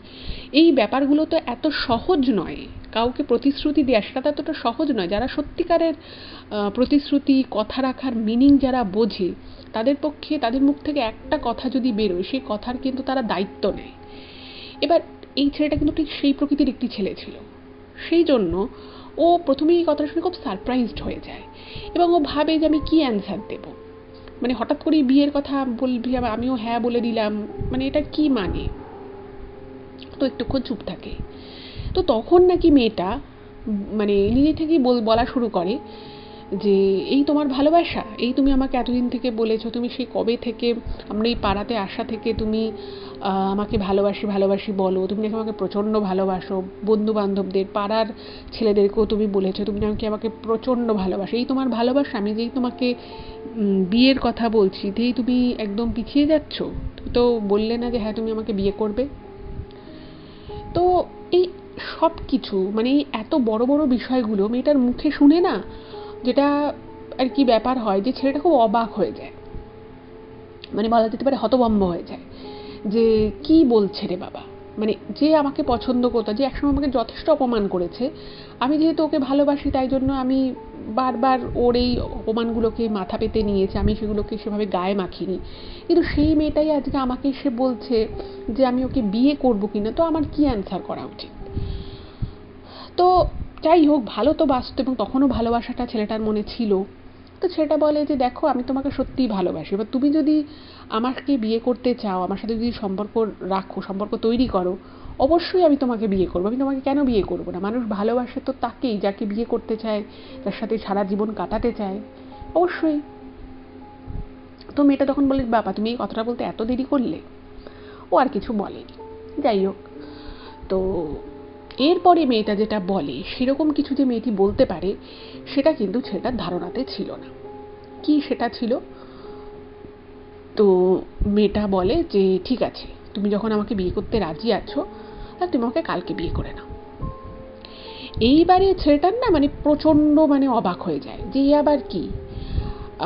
এই ব্যাপারগুলো তো এত সহজ নয়, কাউকে প্রতিশ্রুতি দেওয়া সেটা তো এতটা সহজ নয়। যারা সত্যিকারের প্রতিশ্রুতি, কথা রাখার মিনিং যারা বোঝে, তাদের পক্ষে তাদের মুখ থেকে একটা কথা যদি বেরোয়, সেই কথার কিন্তু তারা দায়িত্ব নেয়। এবার এই ছেলেটা কিন্তু ঠিক সেই প্রকৃতির একটি ছেলে ছিল। সেই জন্য ও প্রথমেই এই কথাটা শুনে খুব সারপ্রাইজড হয়ে যায় এবং ও ভাবে যে আমি কি অ্যান্সার দেবো, মানে হঠাৎ করেই বিয়ের কথা বলবি, আমিও হ্যাঁ বলে দিলাম, মানে এটা কি মানে। তো একটুক্ষণ চুপ থাকে। তো তখন নাকি মেয়েটা মানে নিজে থেকেই বলা শুরু করে যে এই তোমার ভালোবাসা, এই তুমি আমাকে এতদিন থেকে বলেছো, তুমি সেই কবে থেকে আমরা এই পাড়াতে আসা থেকে তুমি আমাকে ভালোবাসি ভালোবাসি বলো, তুমি নাকি আমাকে প্রচণ্ড ভালোবাসো, বন্ধু বান্ধবদের, পাড়ার ছেলেদেরকেও তুমি বলেছো তুমি নাকি আমাকে প্রচণ্ড ভালোবাসো, এই তোমার ভালোবাসা। আমি যেই তোমাকে বিয়ের কথা বলছি যেই তুমি একদম পিছিয়ে যাচ্ছ, তুমি তো বললে না যে হ্যাঁ তুমি আমাকে বিয়ে করবে। তো এই সব কিছু মানে এত বড় বড় বিষয়গুলো মেয়েটার মুখে শুনে না, যেটা আর কি ব্যাপার হয় যে ছেলেটা খুব অবাক হয়ে যায়, মানে বলা যেতে পারে হতভম্ব হয়ে যায় যে কি বলছে রে বাবা। মানে যে আমাকে পছন্দ করতো, যে একসময় আমাকে যথেষ্ট অপমান করেছে, আমি যেহেতু ওকে ভালোবাসি তাই জন্য আমি বারবার ওর এই অপমানগুলোকে মাথা পেতে নিয়েছি, আমি সেগুলোকে সেভাবে গায়ে মাখিনি। কিন্তু সেই মেয়েটাই আজকে আমাকে এসে বলছে যে আমি ওকে বিয়ে করবো কিনা, তো আমার কি অ্যান্সার করা উচিত। তো যাই হোক, ভালো তো বাসতো এবং তখনও ভালোবাসাটা ছেলেটার মনে ছিল। তো ছেলেটা বলে যে দেখো আমি তোমাকে সত্যিই ভালোবাসি, এবার তুমি যদি আমাকে বিয়ে করতে চাও, আমার সাথে যদি সম্পর্ক রাখো, সম্পর্ক তৈরি করো, অবশ্যই আমি তোমাকে বিয়ে করবো। আমি তোমাকে কেন বিয়ে করবো না। মানুষ ভালোবাসে তো তাকেই যাকে বিয়ে করতে চায়, তার সাথে সারা জীবন কাটাতে চায়, অবশ্যই। তো মেয়েটা তখন বলে বাবা তুমি এই কথাটা বলতে এত দেরি করলে। ও আর কিছু বলেনি। যাই হোক, তো এরপরে মেয়েটা যেটা বলে সেরকম কিছু যে মেয়েটি বলতে পারে সেটা কিন্তু ছেলেটার ধারণাতে ছিল না। কি সেটা ছিল, তো মেয়েটা বলে যে ঠিক আছে তুমি যখন আমাকে বিয়ে করতে রাজি আছো, তাহলে তুমি আমাকে কালকে বিয়ে করে নাও। এইবারে ছেলেটার না মানে প্রচণ্ড মানে অবাক হয়ে যায় যে এ আবার কি।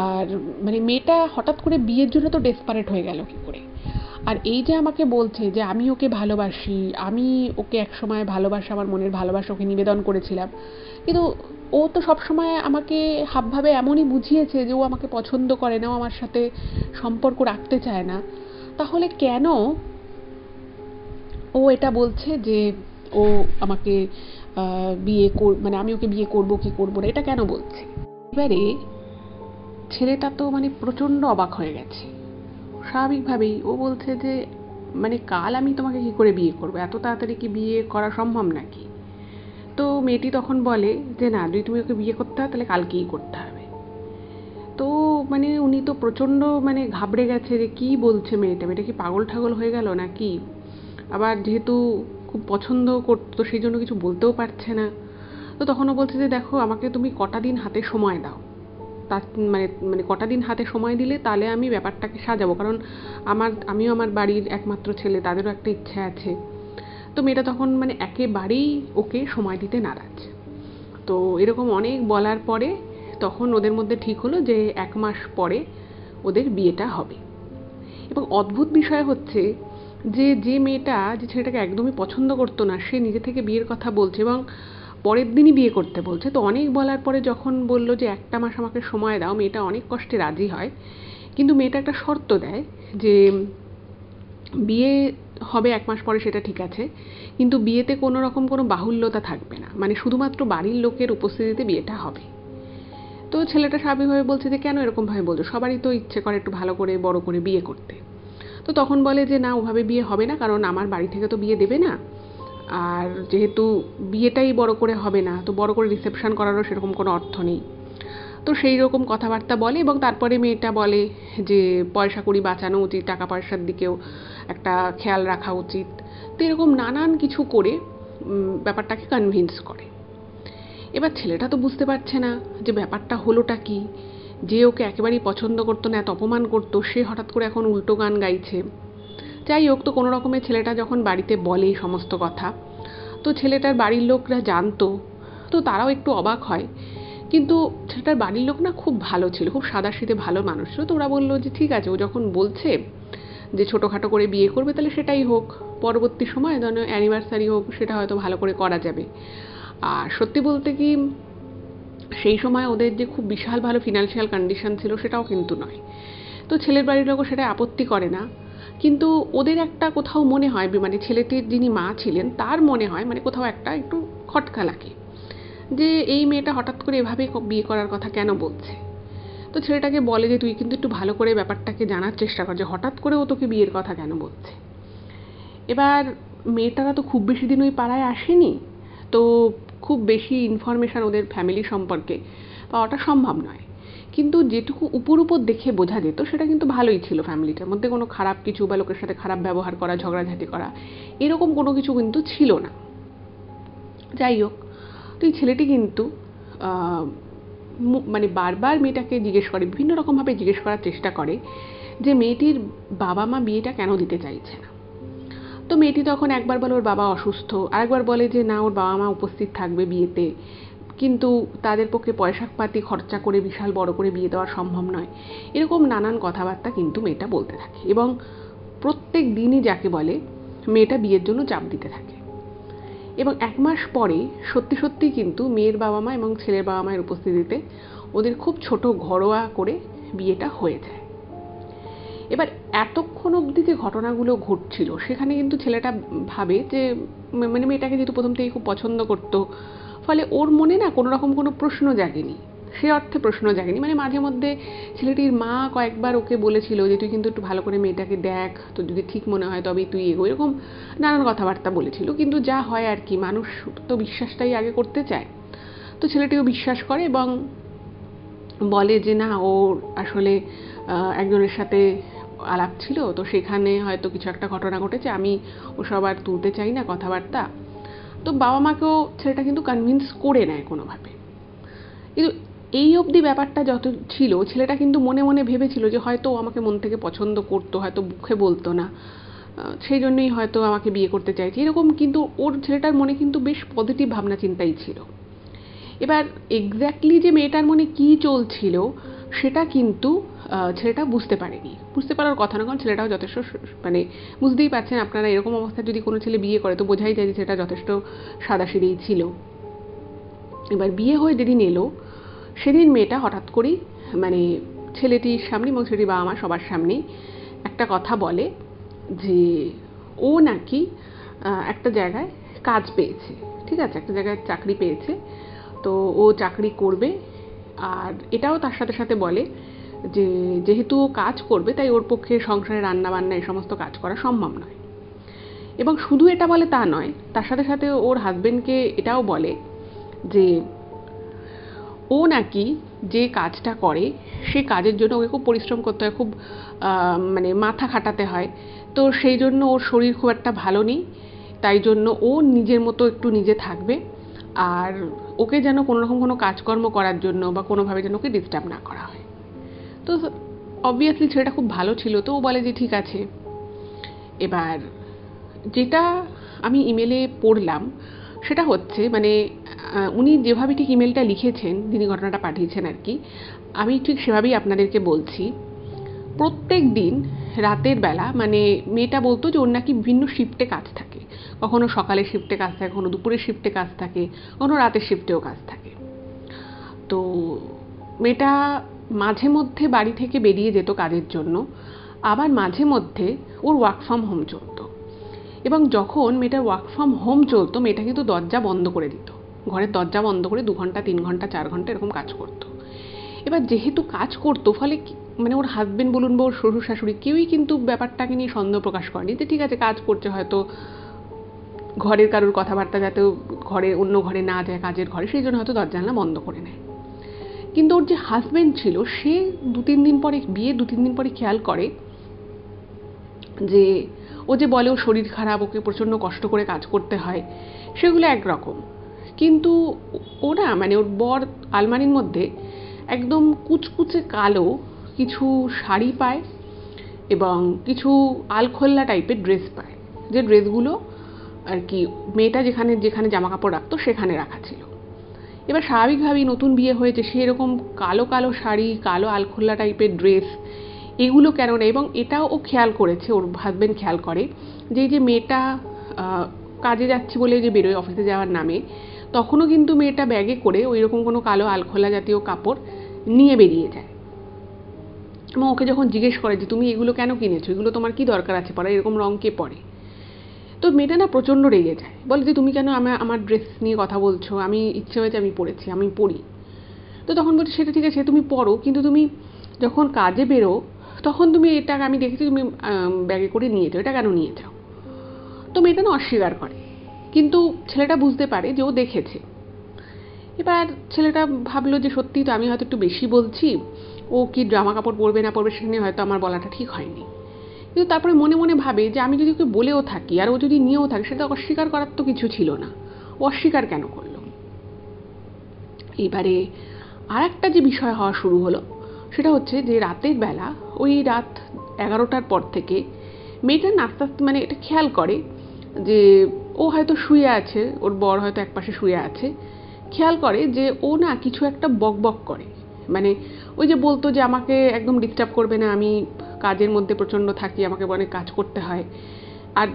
আর মানে মেয়েটা হঠাৎ করে বিয়ের জন্য তো ডেসপারেট হয়ে গেল কি করে। আর এই যে আমাকে বলছে যে আমি ওকে ভালোবাসি, আমি ওকে একসময় ভালোবাসা, আমার মনের ভালোবাসা ওকে নিবেদন করেছিলাম, কিন্তু ও তো সবসময় আমাকে হাবভাবে এমনই বুঝিয়েছে যে ও আমাকে পছন্দ করে না, ও আমার সাথে সম্পর্ক রাখতে চায় না, তাহলে কেন ও এটা বলছে যে ও আমাকে মানে আমি ওকে বিয়ে করবো কি করবো না, এটা কেন বলছে। এবারে ছেলেটা তো মানে প্রচণ্ড অবাক হয়ে গেছে। স্বাভাবিকভাবেই ও বলছে যে মানে কাল আমি তোমাকে কি করে বিয়ে করবো, এত তাড়াতাড়ি কি বিয়ে করা সম্ভব নাকি। তো মেয়েটি তখন বলে যে না, যদি তুমি ওকে বিয়ে করতে হয় তাহলে কালকেই করতে হবে। তো মানে উনি তো প্রচণ্ড মানে ঘাবড়ে গেছে যে কী বলছে মেয়েটা, মেয়েটা কি পাগল ঠাগল হয়ে গেল নাকি। আবার যেহেতু খুব পছন্দ করতো সেই জন্য কিছু বলতেও পারছে না। তো তখনও বলছে যে দেখো আমাকে তুমি কটা দিন হাতে সময় দাও, তার মানে মানে কটা দিন হাতে সময় দিলে তাহলে আমি ব্যাপারটাকে সাজাবো, কারণ আমিও আমার বাড়ির একমাত্র ছেলে, তাদেরও একটা ইচ্ছা আছে। তো মেয়েটা তখন মানে একেবারেই ওকে সময় দিতে নারাজ। তো এরকম অনেক বলার পরে তখন ওদের মধ্যে ঠিক হলো যে 1 মাস পরে ওদের বিয়েটা হবে। এবং অদ্ভুত বিষয় হচ্ছে যে মেয়েটা যে ছেলেটাকে একদমই পছন্দ করতো না, সে নিজে থেকে বিয়ের কথা বলছে এবং পরের দিনই বিয়ে করতে বলছে। তো অনেক বলার পরে যখন বলল যে 1টা মাস আমাকে সময় দাও, মেয়েটা অনেক কষ্টে রাজি হয়। কিন্তু মেয়েটা একটা শর্ত দেয় যে বিয়ে হবে 1 মাস পরে, সেটা ঠিক আছে, কিন্তু বিয়েতে কোনো রকম কোনো বাহুল্যতা থাকবে না, মানে শুধুমাত্র বাড়ির লোকের উপস্থিতিতে বিয়েটা হবে। তো ছেলেটা স্বাভাবিকভাবে বলছে যে কেন এরকমভাবে বলছো, সবারই তো ইচ্ছে করে একটু ভালো করে বড় করে বিয়ে করতে। তো তখন বলে যে না, ওভাবে বিয়ে হবে না, কারণ আমার বাড়ি থেকে তো বিয়ে দেবে না, আর যেহেতু বিয়েটাই বড় করে হবে না, তো বড় করে রিসেপশন করারও সেরকম কোনো অর্থ নেই। তো সেই রকম কথাবার্তা বলে এবং তারপরে মেয়েটা বলে যে পয়সা কড়ি বাঁচানো উচিত, টাকা পয়সার দিকেও একটা খেয়াল রাখা উচিত। তো এরকম নানান কিছু করে ব্যাপারটাকে কনভিন্স করে। এবার ছেলেটা তো বুঝতে পারছে না যে ব্যাপারটা হলোটা কি, যে ওকে একেবারেই পছন্দ করতো না, এত অপমান করতো, সে হঠাৎ করে এখন উল্টো গান গাইছে। যাই হোক, তো কোনো রকমের ছেলেটা যখন বাড়িতে বলে এই সমস্ত কথা, তো ছেলেটার বাড়ির লোকরা জানতো, তো তারাও একটু অবাক হয়। কিন্তু ছেলেটার বাড়ির লোক না খুব ভালো ছিল, খুব সাদাসিধে ভালো মানুষ ছিল। তো ওরা বললো যে ঠিক আছে, ও যখন বলছে যে ছোটোখাটো করে বিয়ে করবে, তাহলে সেটাই হোক, পরবর্তী সময় যেন অ্যানিভার্সারি হোক, সেটা হয়তো ভালো করে করা যাবে। আর সত্যি বলতে কি, সেই সময় ওদের যে খুব বিশাল ভালো ফিনান্সিয়াল কন্ডিশন ছিল সেটাও কিন্তু নয়। তো ছেলের বাড়ির লোকও সেটা আপত্তি করে না, কিন্তু ওদের একটা কোথাও মনে হয়, মানে ছেলেটির যিনি মা ছিলেন তার মনে হয় মানে কোথাও একটা একটু খটকা লাগে যে এই মেয়েটা হঠাৎ করে এভাবে বিয়ে করার কথা কেন বলছে। তো ছেলেটাকে বলে যে তুই কিন্তু একটু ভালো করে ব্যাপারটাকে জানার চেষ্টা কর, যে হঠাৎ করে ও তোকে বিয়ের কথা কেন বলছে। এবার মেয়েটারা তো খুব বেশি দিন ওই পাড়ায় আসেনি, তো খুব বেশি ইনফরমেশান ওদের ফ্যামিলি সম্পর্কে পাওয়াটা সম্ভব নয়। কিন্তু যেটুকু উপর উপর দেখে বোঝা যেত সেটা কিন্তু ভালোই ছিল, ফ্যামিলিটার মধ্যে কোনো খারাপ কিছু বা লোকের সাথে খারাপ ব্যবহার করা, ঝগড়াঝাটি করা, এরকম কোনো কিছু কিন্তু ছিল না। যাই হোক, তো এই ছেলেটি কিন্তু মানে বারবার মেয়েটাকে জিজ্ঞেস করে, বিভিন্ন রকমভাবে জিজ্ঞেস করার চেষ্টা করে যে মেয়েটির বাবা মা বিয়েটা কেন দিতে চাইছে না। তো মেয়েটি তখন একবার বলে ওর বাবা অসুস্থ, আরেকবার বলে যে না, ওর বাবা মা উপস্থিত থাকবে বিয়েতে, কিন্তু তাদের পক্ষে পয়সা পাতি খরচা করে বিশাল বড় করে বিয়ে দেওয়া সম্ভব নয়। এরকম নানান কথাবার্তা কিন্তু মেয়েটা বলতে থাকে এবং প্রত্যেক দিনই যাকে বলে মেয়েটা বিয়ের জন্য চাপ দিতে থাকে। এবং 1 মাস পরে সত্যি সত্যি কিন্তু মেয়ের বাবা মা এবং ছেলের বাবা মায়ের উপস্থিতিতে ওদের খুব ছোট ঘরোয়া করে বিয়েটা হয়ে যায়। এবার এতক্ষণ অবধি যে ঘটনাগুলো ঘটছিল সেখানে কিন্তু ছেলেটা ভাবে যে মানে মেয়েটাকে যেহেতু প্রথম থেকেই খুব পছন্দ করতো, ফলে ওর মনে না কোনো রকম কোনো প্রশ্ন জাগেনি, সে অর্থে প্রশ্ন জাগেনি। মানে মাঝে মধ্যে ছেলেটির মা কয়েকবার ওকে বলেছিল যে তুই কিন্তু একটু ভালো করে মেয়েটাকে দেখ, তো যদি ঠিক মনে হয় তবেই তুই এগো, এরকম নানান কথাবার্তা বলেছিল। কিন্তু যা হয় আর কি, মানুষ তো বিশ্বাসটাই আগে করতে চায়। তো ছেলেটিও বিশ্বাস করে এবং বলে যে না, ওর আসলে একজনের সাথে আলাপ ছিল, তো সেখানে হয়তো কিছু একটা ঘটনা ঘটেছে, আমি ওসব আর তুলতে চাই না কথাবার্তা। তো বাবা মাকেও ছেলেটা কিন্তু কনভিন্স করে নেয় কোনোভাবে। কিন্তু এই অবধি ব্যাপারটা যত ছিল, ছেলেটা কিন্তু মনে মনে ভেবেছিল যে হয়তো ও আমাকে মন থেকে পছন্দ করতো, হয়তো মুখে বলতো না, সেই জন্যই হয়তো আমাকে বিয়ে করতে চাইছে, এরকম কিন্তু ওর ছেলেটার মনে কিন্তু বেশ পজিটিভ ভাবনা চিন্তাই ছিল। এবার এক্স্যাক্টলি যে মেয়েটার মনে কী চলছিল সেটা কিন্তু ছেলেটা বুঝতে পারেনি, বুঝতে পারার কথা না, কারণ ছেলেটাও যথেষ্ট মানে বুঝতেই পারছেন আপনারা, এরকম অবস্থায় যদি কোনো ছেলে বিয়ে করে তো বোঝাই যায় যে ছেলেটা যথেষ্ট সাদাসিধেই ছিল। এবার বিয়ে হয়ে যেদিন এলো সেদিন মেয়েটা হঠাৎ করেই মানে ছেলেটির সামনে এবং ছেলেটির বাবা মা সবার সামনেই একটা কথা বলে যে ও নাকি একটা জায়গায় কাজ পেয়েছে, ঠিক আছে, একটা জায়গায় চাকরি পেয়েছে, তো ও চাকরি করবে। আর এটাও তার সাথে সাথে বলে যে যেহেতু ও কাজ করবে তাই ওর পক্ষে সংসারে রান্না বান্না এই সমস্ত কাজ করা সম্ভব নয়। এবং শুধু এটা বলে তা নয়, তার সাথে সাথে ওর হাজবেন্ডকে এটাও বলে যে ও নাকি যে কাজটা করে সেই কাজের জন্য ওকে খুব পরিশ্রম করতে হয়, খুব মানে মাথা খাটাতে হয়, তো সেই জন্য ওর শরীর খুব একটা ভালো নেই, তাই জন্য ও নিজের মতো একটু নিজে থাকবে, আর ওকে যেন কোনোরকম কোনো কাজকর্ম করার জন্য বা কোনোভাবে যেন ওকে ডিস্টার্ব না করা হয়। তো অবভিয়াসলি ছেলেটা খুব ভালো ছিল, তো ও বলে যে ঠিক আছে। এবার যেটা আমি ইমেলে পড়লাম সেটা হচ্ছে মানে উনি যেভাবে ঠিক ইমেলটা লিখেছেন, যিনি ঘটনাটা পাঠিয়েছেন আর কি, আমি ঠিক সেভাবেই আপনাদেরকে বলছি। প্রত্যেক দিন রাতের বেলা মানে মেয়েটা বলতো যে ওর নাকি বিভিন্ন শিফটে কাজ থাকে, কখনো সকালের শিফটে কাজ থাকে, কখনো দুপুরের শিফটে কাজ থাকে, কখনো রাতের শিফটেও কাজ থাকে। তো মেয়েটা মাঝে মধ্যে বাড়ি থেকে বেরিয়ে যেত কাজের জন্য, আবার মাঝে মধ্যে ওর ওয়ার্ক ফ্রম হোম চলতো। এবং যখন মেয়েটার ওয়ার্ক ফ্রম হোম চলতো মেয়েটা কিন্তু দরজা বন্ধ করে দিত, ঘরের দরজা বন্ধ করে 2 ঘন্টা 3 ঘন্টা 4 ঘন্টা এরকম কাজ করতো। এবার যেহেতু কাজ করতো ফলে মানে ওর হাজবেন্ড বলুন বা ওর শ্বশুর শাশুড়ি কেউই কিন্তু ব্যাপারটাকে নিয়ে সন্দেহ প্রকাশ করেনি যে ঠিক আছে কাজ করছে, হয়তো ঘরের কারোর কথাবার্তা যাতে ঘরে অন্য ঘরে না যায় কাজের ঘরে, সেই জন্য হয়তো দরজা জানলা বন্ধ করে নেয়। কিন্তু ওর যে হাজবেন্ড ছিল সে 2-3 দিন পরে, বিয়ে 2-3 দিন পরে খেয়াল করে যে ও যে বলে ওর শরীর খারাপ, ওকে প্রচণ্ড কষ্ট করে কাজ করতে হয়, সেগুলো একরকম। কিন্তু ও না মানে ওর বর আলমারির মধ্যে একদম কুচকুচে কালো কিছু শাড়ি পায় এবং কিছু আলখোল্লা টাইপের ড্রেস পায়, যে ড্রেসগুলো আর কি মেয়েটা যেখানে যেখানে জামা কাপড় রাখতো সেখানে রাখা ছিল। এবার স্বাভাবিকভাবেই নতুন বিয়ে হয়েছে, সে এরকম কালো কালো শাড়ি, কালো আলখোল্লা টাইপের ড্রেস এগুলো কেন নেই। এবং এটাও ও খেয়াল করেছে, ওর হাজবেন্ড খেয়াল করে যে এই যে মেয়েটা কাজে যাচ্ছি বলে যে বেরোয় অফিসে যাওয়ার নামে, তখনও কিন্তু মেয়েটা ব্যাগে করে ওই রকম কোনো কালো আলখোল্লা জাতীয় কাপড় নিয়ে বেরিয়ে যায়। এবং ওকে যখন জিজ্ঞেস করে যে তুমি এগুলো কেন কিনেছো, এগুলো তোমার কি দরকার আছে পরা, এরকম রং কে পরে, তো মেয়েটা না প্রচণ্ড রেগে যায়, বলে যে তুমি কেন আমার ড্রেস নিয়ে কথা বলছো, আমি ইচ্ছে হয়েছে আমি পরেছি, আমি পরি। তো তখন বলছে সেটা ঠিক আছে তুমি পরো, কিন্তু তুমি যখন কাজে বেরো তখন তুমি এটা আমি দেখেছি তুমি ব্যাগে করে নিয়ে যাও, এটা কেন নিয়ে যাও। তো মেয়েটা না অস্বীকার করে, কিন্তু ছেলেটা বুঝতে পারে যে ও দেখেছে। এবার ছেলেটা ভাবলো যে সত্যিই তো আমি হয়তো একটু বেশি বলছি, ও কি জামা কাপড় পরবে না পরবে সেটা নিয়ে হয়তো আমার বলাটা ঠিক হয়নি। কিন্তু তারপরে মনে মনে ভাবে যে আমি যদি ওকে বলেও থাকি আর ও যদি নিয়েও থাকে, সেটা অস্বীকার করার তো কিছু ছিল না, ও অস্বীকার কেন করলো। এবারে আর একটা যে বিষয় হওয়া শুরু হলো সেটা হচ্ছে যে রাতের বেলা ওই রাত 11টার পর থেকে মেয়েটা আস্তে আস্তে মানে এটা খেয়াল করে যে ও হয়তো শুয়ে আছে, ওর বর হয়তো একপাশে শুয়ে আছে, খেয়াল করে যে ও না কিছু একটা বক বক করে। মানে ওই যে বলতো যে আমাকে একদম ডিস্টার্ব করবে না, আমি কাজের মধ্যে প্রচণ্ড থাকি, আমাকে অনেক কাজ করতে হয়। আর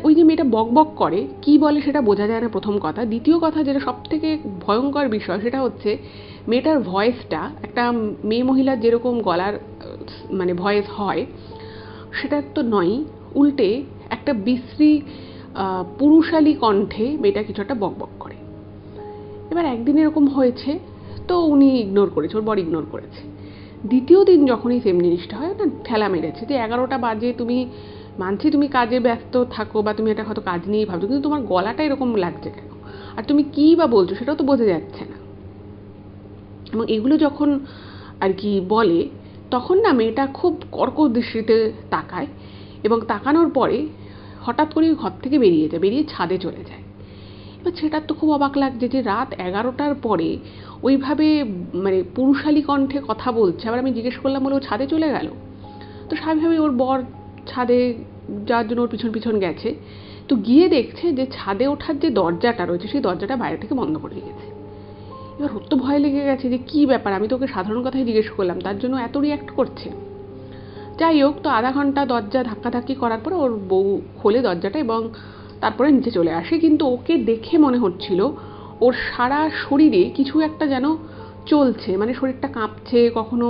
ওই যে মেয়েটা বক বক করে কি বলে সেটা বোঝা যায় না, প্রথম কথা। দ্বিতীয় কথা যেটা সব থেকে ভয়ঙ্কর বিষয় সেটা হচ্ছে মেয়েটার ভয়েসটা একটা মেয়ে মহিলার যেরকম গলার মানে ভয়েস হয় সেটা তো নয়, উল্টে একটা বিশ্রী পুরুষালী কণ্ঠে মেয়েটা কিছু একটা বক বক করে। এবার একদিন এরকম হয়েছে, তো উনি ইগনোর করেছে, ওর বর ইগনোর করেছে। দ্বিতীয় দিন যখনই সেম জিনিসটা হয় না, ঠেলা মেরেছে যে 11টা বাজে, তুমি মানছি তুমি কাজে ব্যস্ত থাকো বা তুমি এটা হয়তো কাজ নিয়েই ভাবছো, কিন্তু তোমার গলাটা এরকম লাগছে কেন, আর তুমি কী বা বলছো সেটাও তো বোঝা যাচ্ছে না। এবং এগুলো যখন আর কি বলে তখন না মেয়েটা খুব কর্কশ দৃষ্টিতে তাকায়, এবং তাকানোর পরে হঠাৎ করে ঘর থেকে বেরিয়ে যায়, বেরিয়ে ছাদে চলে যায়। এবার সেটার তো খুব অবাক লাগছে যে রাত 11টার পরে ওইভাবে মানে পুরুষালী কণ্ঠে কথা বলছে। আবার আমি জিজ্ঞেস করলাম বলে ও ছাদে চলে গেল। তো স্বাভাবিকভাবেই ওর বর ছাদে যাওয়ার জন্য ওর পিছন পিছন গেছে, তো গিয়ে দেখছে যে ছাদে ওঠার যে দরজাটা রয়েছে সেই দরজাটা বাইরে থেকে বন্ধ করে দিয়েছে। এবার ওর তো ভয় লেগে গেছে যে কী ব্যাপার, আমি তো ওকে সাধারণ কথাই জিজ্ঞেস করলাম, তার জন্য এত রিঅ্যাক্ট করছে। যাই হোক, তো আধা ঘন্টা দরজা ধাক্কাধাক্কি করার পরে ওর বউ খোলে দরজাটা এবং তারপরে নিচে চলে আসে। কিন্তু ওকে দেখে মনে হচ্ছিল ওর সারা শরীরে কিছু একটা যেন চলছে, মানে শরীরটা কাঁপছে, কখনো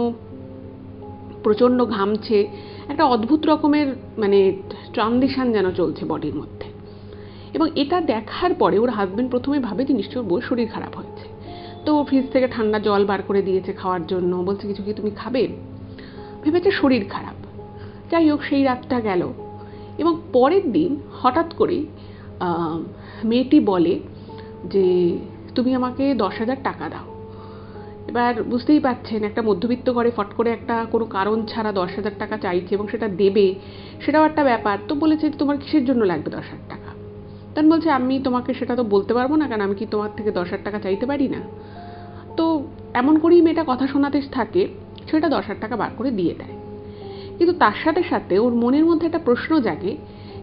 প্রচণ্ড ঘামছে, একটা অদ্ভুত রকমের মানে ট্রানজিশন যেন চলছে বডির মধ্যে। এবং এটা দেখার পরে ওর হাজবেন্ড প্রথমে ভাবে যে নিশ্চয়ই ওর বউয়ের শরীর খারাপ হয়েছে, তো ফ্রিজ থেকে ঠান্ডা জল বার করে দিয়েছে খাওয়ার জন্য, বলছে কিছু কি তুমি খাবে, ভেবেছে শরীর খারাপ। যাই হোক, সেই রাতটা গেল এবং পরের দিন হঠাৎ করেই মেয়েটি বলে যে তুমি আমাকে 10,000 টাকা দাও। এবার বুঝতেই পারছেন একটা মধ্যবিত্ত ঘরে ফট করে একটা কোনো কারণ ছাড়া 10,000 টাকা চাইছে এবং সেটা দেবে, সেটাও একটা ব্যাপার। তো বলেছে তোমার কিসের জন্য লাগবে 10,000 টাকা। তখন বলছে আমি তোমাকে সেটা তো বলতে পারবো না, কারণ আমি কি তোমার থেকে 10,000 টাকা চাইতে পারি না। তো এমন করেই মেয়েটা কথা শোনাতে থাকে, সেটা 10,000 টাকা বার করে দিয়ে দেয়। কিন্তু তার সাথে সাথে ওর মনের মধ্যে একটা প্রশ্ন জাগে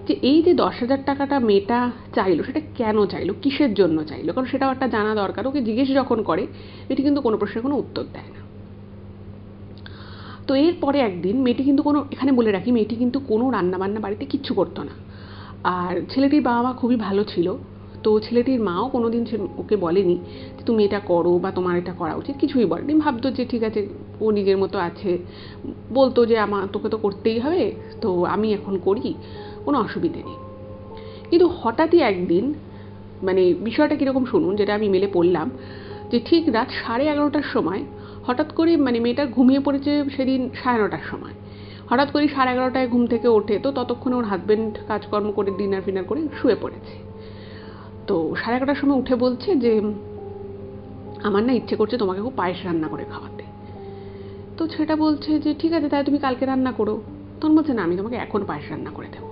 যে এই যে 10,000 টাকাটা মেয়েটা চাইলো সেটা কেন চাইলো, কিসের জন্য চাইলো, কারণ সেটাও একটা জানা দরকার। ওকে জিজ্ঞেস যখন করে মেয়েটি কিন্তু কোনো প্রশ্নের কোনো উত্তর দেয় না। তো এরপরে একদিন মেয়েটি কিন্তু কোনো, এখানে বলে রাখি, মেয়েটি কিন্তু কোনো রান্নাবান্না বাড়িতে কিচ্ছু করতো না। আর ছেলেটির বাবা মা খুবই ভালো ছিল, তো ছেলেটির মাও কোনোদিন ওকে বলেনি যে তুমি এটা করো বা তোমার এটা করা উচিত, কিছুই বলেনি। ভাবতো যে ঠিক আছে, ও নিজের মতো আছে, বলতো যে তোকে তো করতেই হবে, তো আমি এখন করি, কোনো অসুবিধে নেই। কিন্তু হঠাৎই একদিন, মানে বিষয়টা কীরকম শুনুন, যেটা আমি মেলে পড়লাম, যে ঠিক রাত 11:30টার সময় হঠাৎ করে, মানে মেয়েটা ঘুমিয়ে পড়েছে সেদিন 9:30টার সময়, হঠাৎ করে 11:30টায় ঘুম থেকে ওঠে। তো ততক্ষণে ওর হাজব্যান্ড কাজকর্ম করে ডিনার ফিনার করে শুয়ে পড়েছে। তো 11:30টার সময় উঠে বলছে যে আমার না ইচ্ছে করছে তোমাকে খুব পায়েস রান্না করে খাওয়াতে। তো সেটা বলছে যে ঠিক আছে, তাই তুমি কালকে রান্না করো। তখন বলছে না, আমি তোমাকে এখন পায়েস রান্না করে দেবো।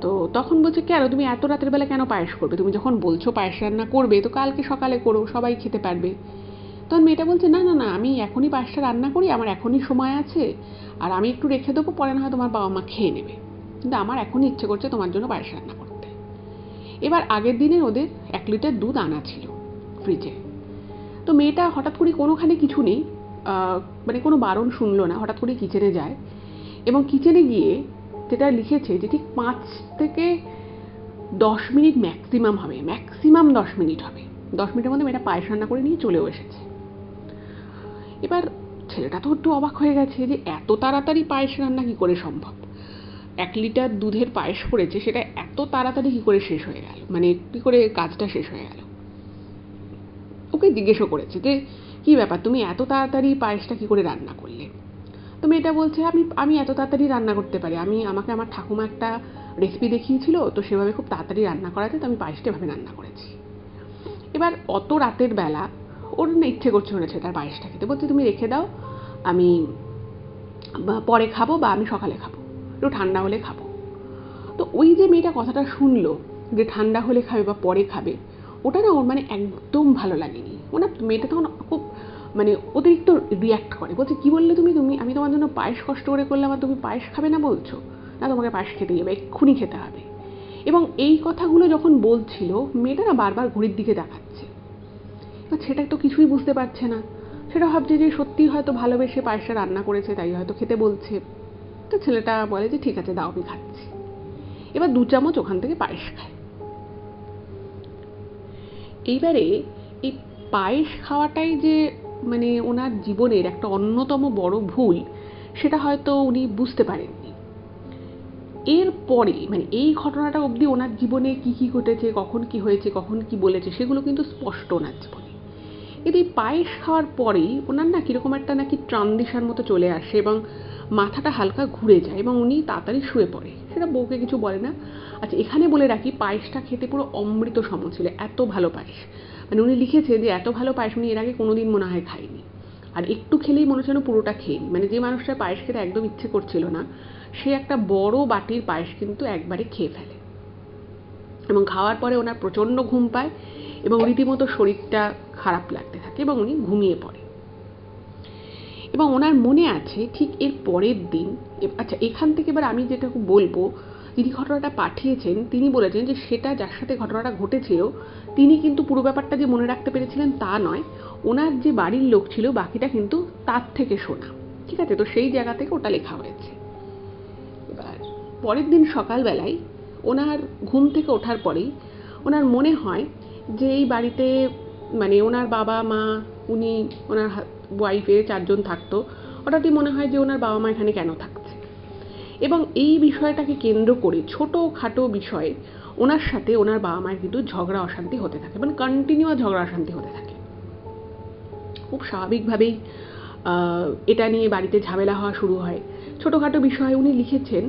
তো তখন বলছে কেন, তুমি এত রাতের বেলা কেন পায়েস করবে, তুমি যখন বলছো পায়েস রান্না করবে তো কালকে সকালে করো, সবাই খেতে পারবে। তখন মেয়েটা বলছে না না না, আমি এখনই পায়েসটা রান্না করি, আমার এখনই সময় আছে, আর আমি একটু রেখে দেবো, পরে না হয় তোমার বাবা মা খেয়ে নেবে, কিন্তু আমার এখনই ইচ্ছে করছে তোমার জন্য পায়েস রান্না করতে। এবার আগের দিনে ওদের 1 লিটার দুধ আনা ছিল ফ্রিজে। তো মেয়েটা হঠাৎ করে কোনোখানে কিছু নেই, মানে কোনো বারণ শুনলো না, হঠাৎ করে কিচেনে যায় এবং কিচেনে গিয়ে যেটা লিখেছে যে ঠিক 5 থেকে 10 মিনিট ম্যাক্সিমাম হবে, ম্যাক্সিমাম 10 মিনিট হবে, 10 মিনিটের মধ্যে মেয়েটা পায়েস রান্না করে নিয়ে চলেও এসেছে। এবার ছেলেটা তো একটু অবাক হয়ে গেছে যে এত তাড়াতাড়ি পায়েস রান্না কি করে সম্ভব, 1 লিটার দুধের পায়েস করেছে, সেটা এত তাড়াতাড়ি কি করে শেষ হয়ে গেল, মানে কি করে কাজটা শেষ হয়ে গেল। ওকে জিজ্ঞেসও করেছে যে কি ব্যাপার, তুমি এত তাড়াতাড়ি পায়েসটা কি করে রান্না করলে। তো মেয়েটা বলছে আমি এত তাড়াতাড়ি রান্না করতে পারি, আমাকে আমার ঠাকুমা একটা রেসিপি দেখিয়েছিল, তো সেভাবে খুব তাড়াতাড়ি রান্না করাতে তো আমি পায়েসটা এভাবে রান্না করেছি। এবার অত রাতের বেলা ওর না ইচ্ছে করছে হয়েছে তার পায়েসটা খেতে, বলছে তুমি রেখে দাও, আমি পরে খাবো বা আমি সকালে খাবো, একটু ঠান্ডা হলে খাবো। তো ওই যে মেয়েটা কথাটা শুনলো যে ঠান্ডা হলে খাবে বা পরে খাবে, ওটা না ওর মানে একদম ভালো লাগেনি। মেয়েটা তখন খুব মানে অতিরিক্ত রিয়াক্ট করে, বলছে কি বললে তুমি, আমি তোমার জন্য পায়েস কষ্ট করে করলাম আর তুমি পায়েস খাবে না বলছো, না তোমাকে পায়েস খেতেই হবে, এক্ষুনি খেতে হবে। এবং এই কথাগুলো যখন বলছিল, মেয়েটা না বারবার ঘড়ির দিকে দেখাচ্ছে, এবার সেটা তো কিছুই বুঝতে পারছে না, সেটা ভাবছে যে সত্যি হয়তো ভালোবেসে পায়েসটা রান্না করেছে, তাই হয়তো খেতে বলছে। তো ছেলেটা বলে যে ঠিক আছে দাও, আমি খাচ্ছি। এবার 2 চামচ ওখান থেকে পায়েস খায়। এইবারে এই পায়েস খাওয়াটাই যে মানে ওনার জীবনের একটা অন্যতম বড় ভুল, সেটা হয়তো উনি বুঝতে পারেননি। এরপরে মানে এই ঘটনাটা অবধি ওনার জীবনে কি কি ঘটেছে, কখন কি হয়েছে, কখন কি বলেছে, সেগুলো কিন্তু স্পষ্ট ওনার জীবনে। কিন্তু এই পায়েস খাওয়ার পরেই ওনার না কীরকম একটা নাকি ট্রানজিশন মতো চলে আসে এবং মাথাটা হালকা ঘুরে যায় এবং উনি তাড়াতাড়ি শুয়ে পড়ে, সেটা বউকে কিছু বলে না। আচ্ছা, এখানে বলে রাখি, পায়েসটা খেতে পুরো অমৃত সম ছিল, এত ভালো পায়েস, মানে উনি লিখেছে যে এত ভালো পায়েস উনি এর আগে কোনোদিন মনে হয় খায়নি, আর একটু খেলেই মনে হচ্ছে পুরোটা খেয়ে নি। মানে যে মানুষটার পায়েস খেতে একদম ইচ্ছে করছিল না, সে একটা বড় বাটির পায়েস কিন্তু একবারে খেয়ে ফেলে, এবং খাওয়ার পরে ওনার প্রচণ্ড ঘুম পায় এবং রীতিমতো শরীরটা খারাপ লাগতে থাকে এবং উনি ঘুমিয়ে পড়ে। এবং ওনার মনে আছে ঠিক এর পরের দিন, আচ্ছা এখান থেকে এবার আমি যেটা বলবো, যিনি ঘটনাটা পাঠিয়েছেন তিনি বলেছেন যে সেটা যার সাথে ঘটনাটা ঘটেছিল তিনি কিন্তু পুরো ব্যাপারটা যে মনে রাখতে পেরেছিলেন তা নয়, ওনার যে বাড়ির লোক ছিল বাকিটা কিন্তু তার থেকে শোনা, ঠিক আছে। তো সেই জায়গা থেকে ওটা লেখা হয়েছে। এবার পরের দিন সকালবেলায় ওনার ঘুম থেকে ওঠার পরেই ওনার মনে হয় যে এই বাড়িতে মানে ওনার বাবা মা, উনি ওনার ওয়াইফে 4 জন থাকতো, হঠাৎই মনে হয় যে ওনার বাবা মা এখানে কেন থাকছে। এবং এই বিষয়টাকে কেন্দ্র করে ছোটোখাটো বিষয়ে ওনার সাথে ওনার বাবা মায়ের কিন্তু ঝগড়া অশান্তি হতে থাকে, মানে কন্টিনিউয়াস ঝগড়া অশান্তি হতে থাকে। খুব স্বাভাবিকভাবেই এটা নিয়ে বাড়িতে ঝামেলা হওয়া শুরু হয়। ছোটোখাটো বিষয়ে উনি লিখেছেন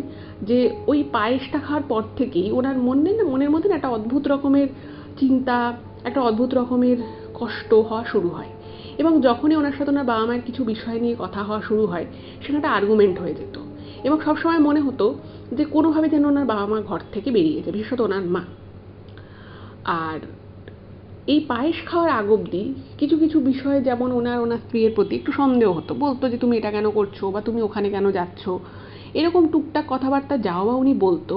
যে ওই পায়েসটা খাওয়ার পর থেকেই ওনার মনের মধ্যে একটা অদ্ভুত রকমের চিন্তা, একটা অদ্ভুত রকমের কষ্ট হওয়া শুরু হয়, এবং যখনই ওনার সাথে ওনার বাবা মায়ের কিছু বিষয় নিয়ে কথা হওয়া শুরু হয় সেটা একটা আর্গুমেন্ট হয়ে যেত, এবং সবসময় মনে হতো যে কোনোভাবে যেন ওনার বাবা মা ঘর থেকে বেরিয়েছে, বিশেষত ওনার মা। আর এই পায়েস খাওয়ার আগ অবধি কিছু কিছু বিষয়ে যেমন ওনার স্ত্রীর প্রতি একটু সন্দেহ হতো, বলতো যে তুমি এটা কেন করছো বা তুমি ওখানে কেন যাচ্ছ, এরকম টুকটাক কথাবার্তা যাওয়া উনি বলতো।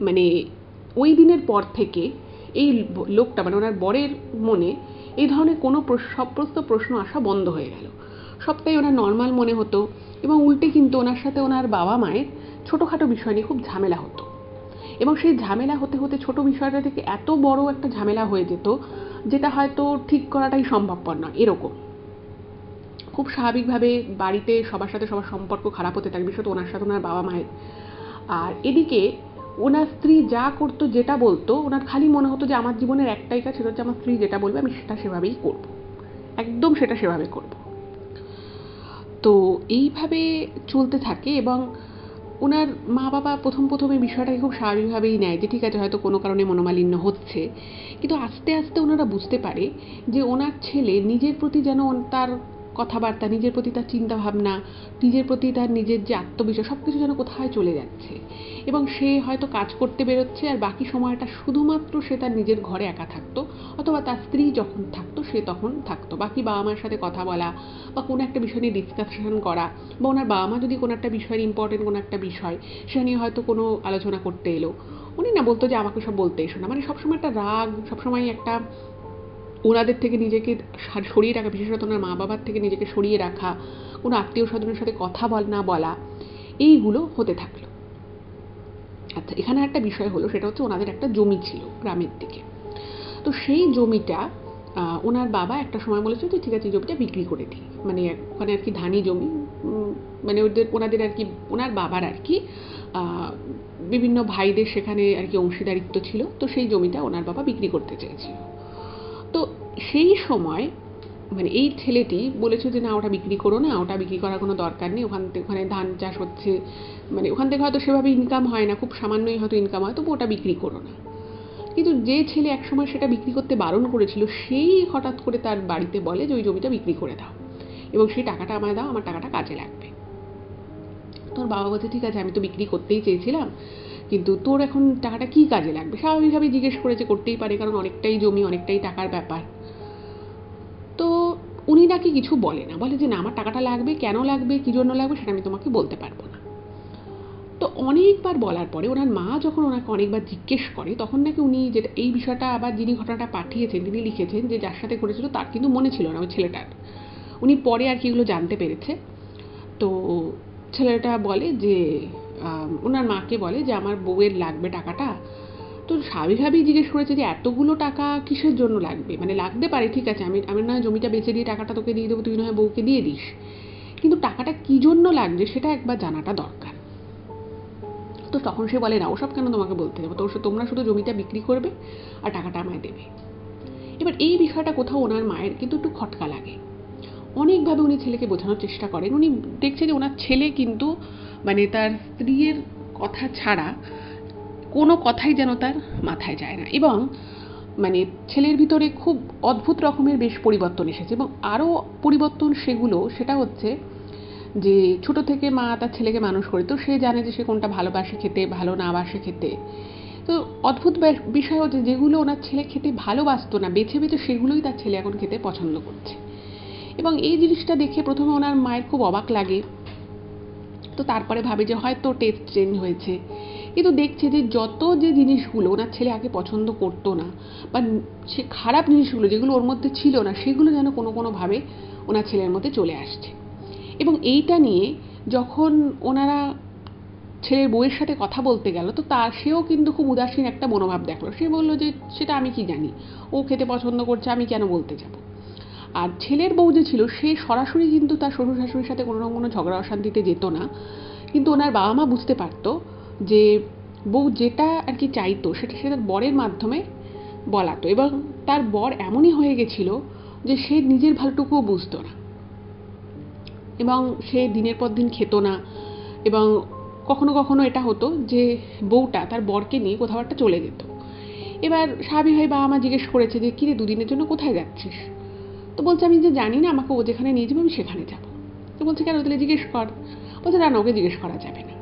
মানে ওই দিনের পর থেকে এই লোকটা মানে ওনার বরের মনে এই ধরনের কোনো সপ্রস্ত প্রশ্ন আসা বন্ধ হয়ে গেল। সবটাই ওনার নর্মাল মনে হতো, এবং উল্টে কিন্তু ওনার সাথে ওনার বাবা মায়ের ছোটোখাটো বিষয় নিয়ে খুব ঝামেলা হতো, এবং সেই ঝামেলা হতে হতে ছোটো বিষয়টা থেকে এত বড় একটা ঝামেলা হয়ে যেত যেটা হয়তো ঠিক করাটাই সম্ভবপর নয়। এরকম খুব স্বাভাবিকভাবে বাড়িতে সবার সাথে সবার সম্পর্ক খারাপ হতে থাকবে, বিশেষত ওনার সাথে ওনার বাবা মায়ের। আর এদিকে ওনার স্ত্রী যা করতো, যেটা বলতো, ওনার খালি মনে হতো যে আমার জীবনের একটাই কাজ, সেটা হচ্ছে আমার স্ত্রী যেটা বলবে আমি সেটা সেভাবেই করব, একদম সেটা সেভাবে করব। তো এইভাবে চলতে থাকে, এবং ওনার মা বাবা প্রথমে বিষয়টাকে খুব স্বাভাবিকভাবেই নেয় যে ঠিক আছে, হয়তো কোনো কারণে মনোমালিন্য হচ্ছে। কিন্তু আস্তে আস্তে ওনারা বুঝতে পারে যে ওনার ছেলে নিজের প্রতি যেন তার কথাবার্তা, নিজের প্রতি তার চিন্তাভাবনা, নিজের প্রতি তার নিজের যে আত্মবিশ্বাস, সব কিছু যেন কোথায় চলে যাচ্ছে, এবং সে হয়তো কাজ করতে বেরোচ্ছে আর বাকি সময়টা শুধুমাত্র সে তার নিজের ঘরে একা থাকতো, অথবা তার স্ত্রী যখন থাকতো সে তখন থাকতো। বাকি বাবা মার সাথে কথা বলা বা কোনো একটা বিষয় নিয়ে ডিসকাশন করা, বা ওনার বাবা মা যদি কোনো একটা বিষয়ের ইম্পর্টেন্ট কোনো একটা বিষয় সে নিয়ে হয়তো কোনো আলোচনা করতে এলো, উনি না বলতো যে আমাকে সব বলতে এসো না, মানে সবসময় একটা রাগ, সবসময় একটা ওনাদের থেকে নিজেকে সরিয়ে রাখা, বিশেষত ওনার মা বাবার থেকে নিজেকে সরিয়ে রাখা, কোনো আত্মীয় স্বজনের সাথে কথা না বলা, এইগুলো হতে থাকলো। আচ্ছা, এখানে একটা বিষয় হলো, সেটা হচ্ছে ওনাদের একটা জমি ছিল গ্রামের দিকে। তো সেই জমিটা ওনার বাবা একটা সময় বলেছিল যে ঠিক আছে জমিটা বিক্রি করে দিই, মানে ওখানে আর কি ধানি জমি, মানে ওনাদের আর কি ওনার বাবার আর কি বিভিন্ন ভাইদের সেখানে আর কি অংশীদারিত্ব ছিল, তো সেই জমিটা ওনার বাবা বিক্রি করতে চেয়েছিল। তো সেই সময় মানে এই ছেলেটি বলেছে যে না, ওটা বিক্রি করো না, ওটা বিক্রি করার কোনো দরকার নেই, ওখানে ধান চাষ হচ্ছে, মানে ওখান থেকে হয়তো সেভাবে ইনকাম হয় না, খুব সামান্যই হয়তো ইনকাম হয়, তবু ওটা বিক্রি করো না। কিন্তু যে ছেলে একসময় সেটা বিক্রি করতে বারণ করেছিল, সেই হঠাৎ করে তার বাড়িতে বলে যে ওই জমিটা বিক্রি করে দাও এবং সেই টাকাটা আমায় দাও, আমার টাকাটা কাজে লাগবে। তোর বাবা বলছে ঠিক আছে, আমি তো বিক্রি করতেই চেয়েছিলাম, কিন্তু তোর এখন টাকাটা কি কাজে লাগবে? স্বাভাবিকভাবেই জিজ্ঞেস করেছে, করতেই পারে, কারণ অনেকটাই জমি, অনেকটাই টাকার ব্যাপার। তো উনি নাকি কিছু বলে না, বলে যে না, আমার টাকাটা লাগবে, কেন লাগবে, কী জন্য লাগবে সেটা আমি তোমাকে বলতে পারবো না। তো অনেকবার বলার পরে ওনার মা যখন ওনাকে অনেকবার জিজ্ঞেস করে, তখন নাকি উনি যেটা এই বিষয়টা আবার যিনি ঘটনাটা পাঠিয়েছেন তিনি লিখেছেন যে যার সাথে ঘটেছিল তার কিন্তু মনে ছিল না ওই ছেলেটার। উনি পরে আর কি এগুলো জানতে পেরেছে। তো ছেলেটা বলে যে ওনার মাকে বলে যে আমার বউয়ের লাগবে টাকাটা। তো স্বাভাবিকভাবেই জিজ্ঞেস করেছে যে এতগুলো টাকা কিসের জন্য লাগবে, মানে লাগতে পারে ঠিক আছে, আমি নয় জমিটা বেচে দিয়ে টাকাটা তোকে দিয়ে দেবো, তুই নয় বউকে দিয়ে দিস, কিন্তু টাকাটা কী জন্য লাগবে সেটা একবার জানাটা দরকার। তো তখন সে বলে না, ওসব কেন তোমাকে বলতে যাবো, তোমরা শুধু জমিটা বিক্রি করবে আর টাকাটা আমায় দেবে। এবার এই বিষয়টা কোথাও ওনার মায়ের কিন্তু একটু খটকা লাগে। অনেকভাবে উনি ছেলেকে বোঝানোর চেষ্টা করেন, উনি দেখছে যে ওনার ছেলে কিন্তু মানে তার স্ত্রীর কথা ছাড়া কোনো কথাই যেন তার মাথায় যায় না, এবং মানে ছেলের ভিতরে খুব অদ্ভুত রকমের বেশ পরিবর্তন এসেছে। এবং আরও পরিবর্তন সেটা হচ্ছে যে ছোটো থেকে মা তার ছেলেকে মানুষ করে, তো সে জানে যে সে কোনটা ভালোবাসে খেতে, ভালো না বাসে খেতে। তো অদ্ভুত বিষয় হচ্ছে যেগুলো ওনার ছেলে খেতে ভালোবাসতো না, বেছে বেছে সেগুলোই তার ছেলে এখন খেতে পছন্দ করছে। এবং এই জিনিসটা দেখে প্রথমে ওনার মায়ের খুব অবাক লাগে, তো তারপরে ভাবে যে হয়তো টেস্ট চেঞ্জ হয়েছে। কিন্তু দেখছে যে যত যে জিনিসগুলো ওনার ছেলে আগে পছন্দ করতো না, বা সে খারাপ জিনিসগুলো যেগুলো ওর মধ্যে ছিল না, সেগুলো যেন কোনোভাবে ওনার ছেলের মধ্যে চলে আসছে। এবং এইটা নিয়ে যখন ওনারা ছেলের বউয়ের সাথে কথা বলতে গেল, তো সেও কিন্তু খুব উদাসীন একটা মনোভাব দেখলো। সে বললো যে সেটা আমি কি জানি, ও খেতে পছন্দ করছে, আমি কেন বলতে যাব। আর ছেলের বউ যে ছিল সে সরাসরি কিন্তু তার শ্বশুর শাশুড়ির সাথে কোনো রকম কোনো ঝগড়া অশান্তিতে যেত না, কিন্তু ওনার বাবা মা বুঝতে পারতো যে বউ যেটা আর কি চাইতো সেটা তার বরের মাধ্যমে বলাতো, এবং তার বর এমনই হয়ে গেছিল যে সে নিজের ভালোটুকুও বুঝতো না, এবং সে দিনের পর দিন খেত না। এবং কখনো কখনো এটা হতো যে বউটা তার বরকে নিয়ে কোথাও একটা চলে যেত। এবার স্বাভাবিকভাবে বাবা মা জিজ্ঞেস করেছে যে কিরে, দুদিনের জন্য কোথায় যাচ্ছিস? তো বলছে আমি যে জানি না, আমাকে ও যেখানে নিয়ে যাবে আমি সেখানে যাব। তো বলছে কেন, তাহলে জিজ্ঞেস কর। বলছে না, ওকে জিজ্ঞেস করা যাবে না।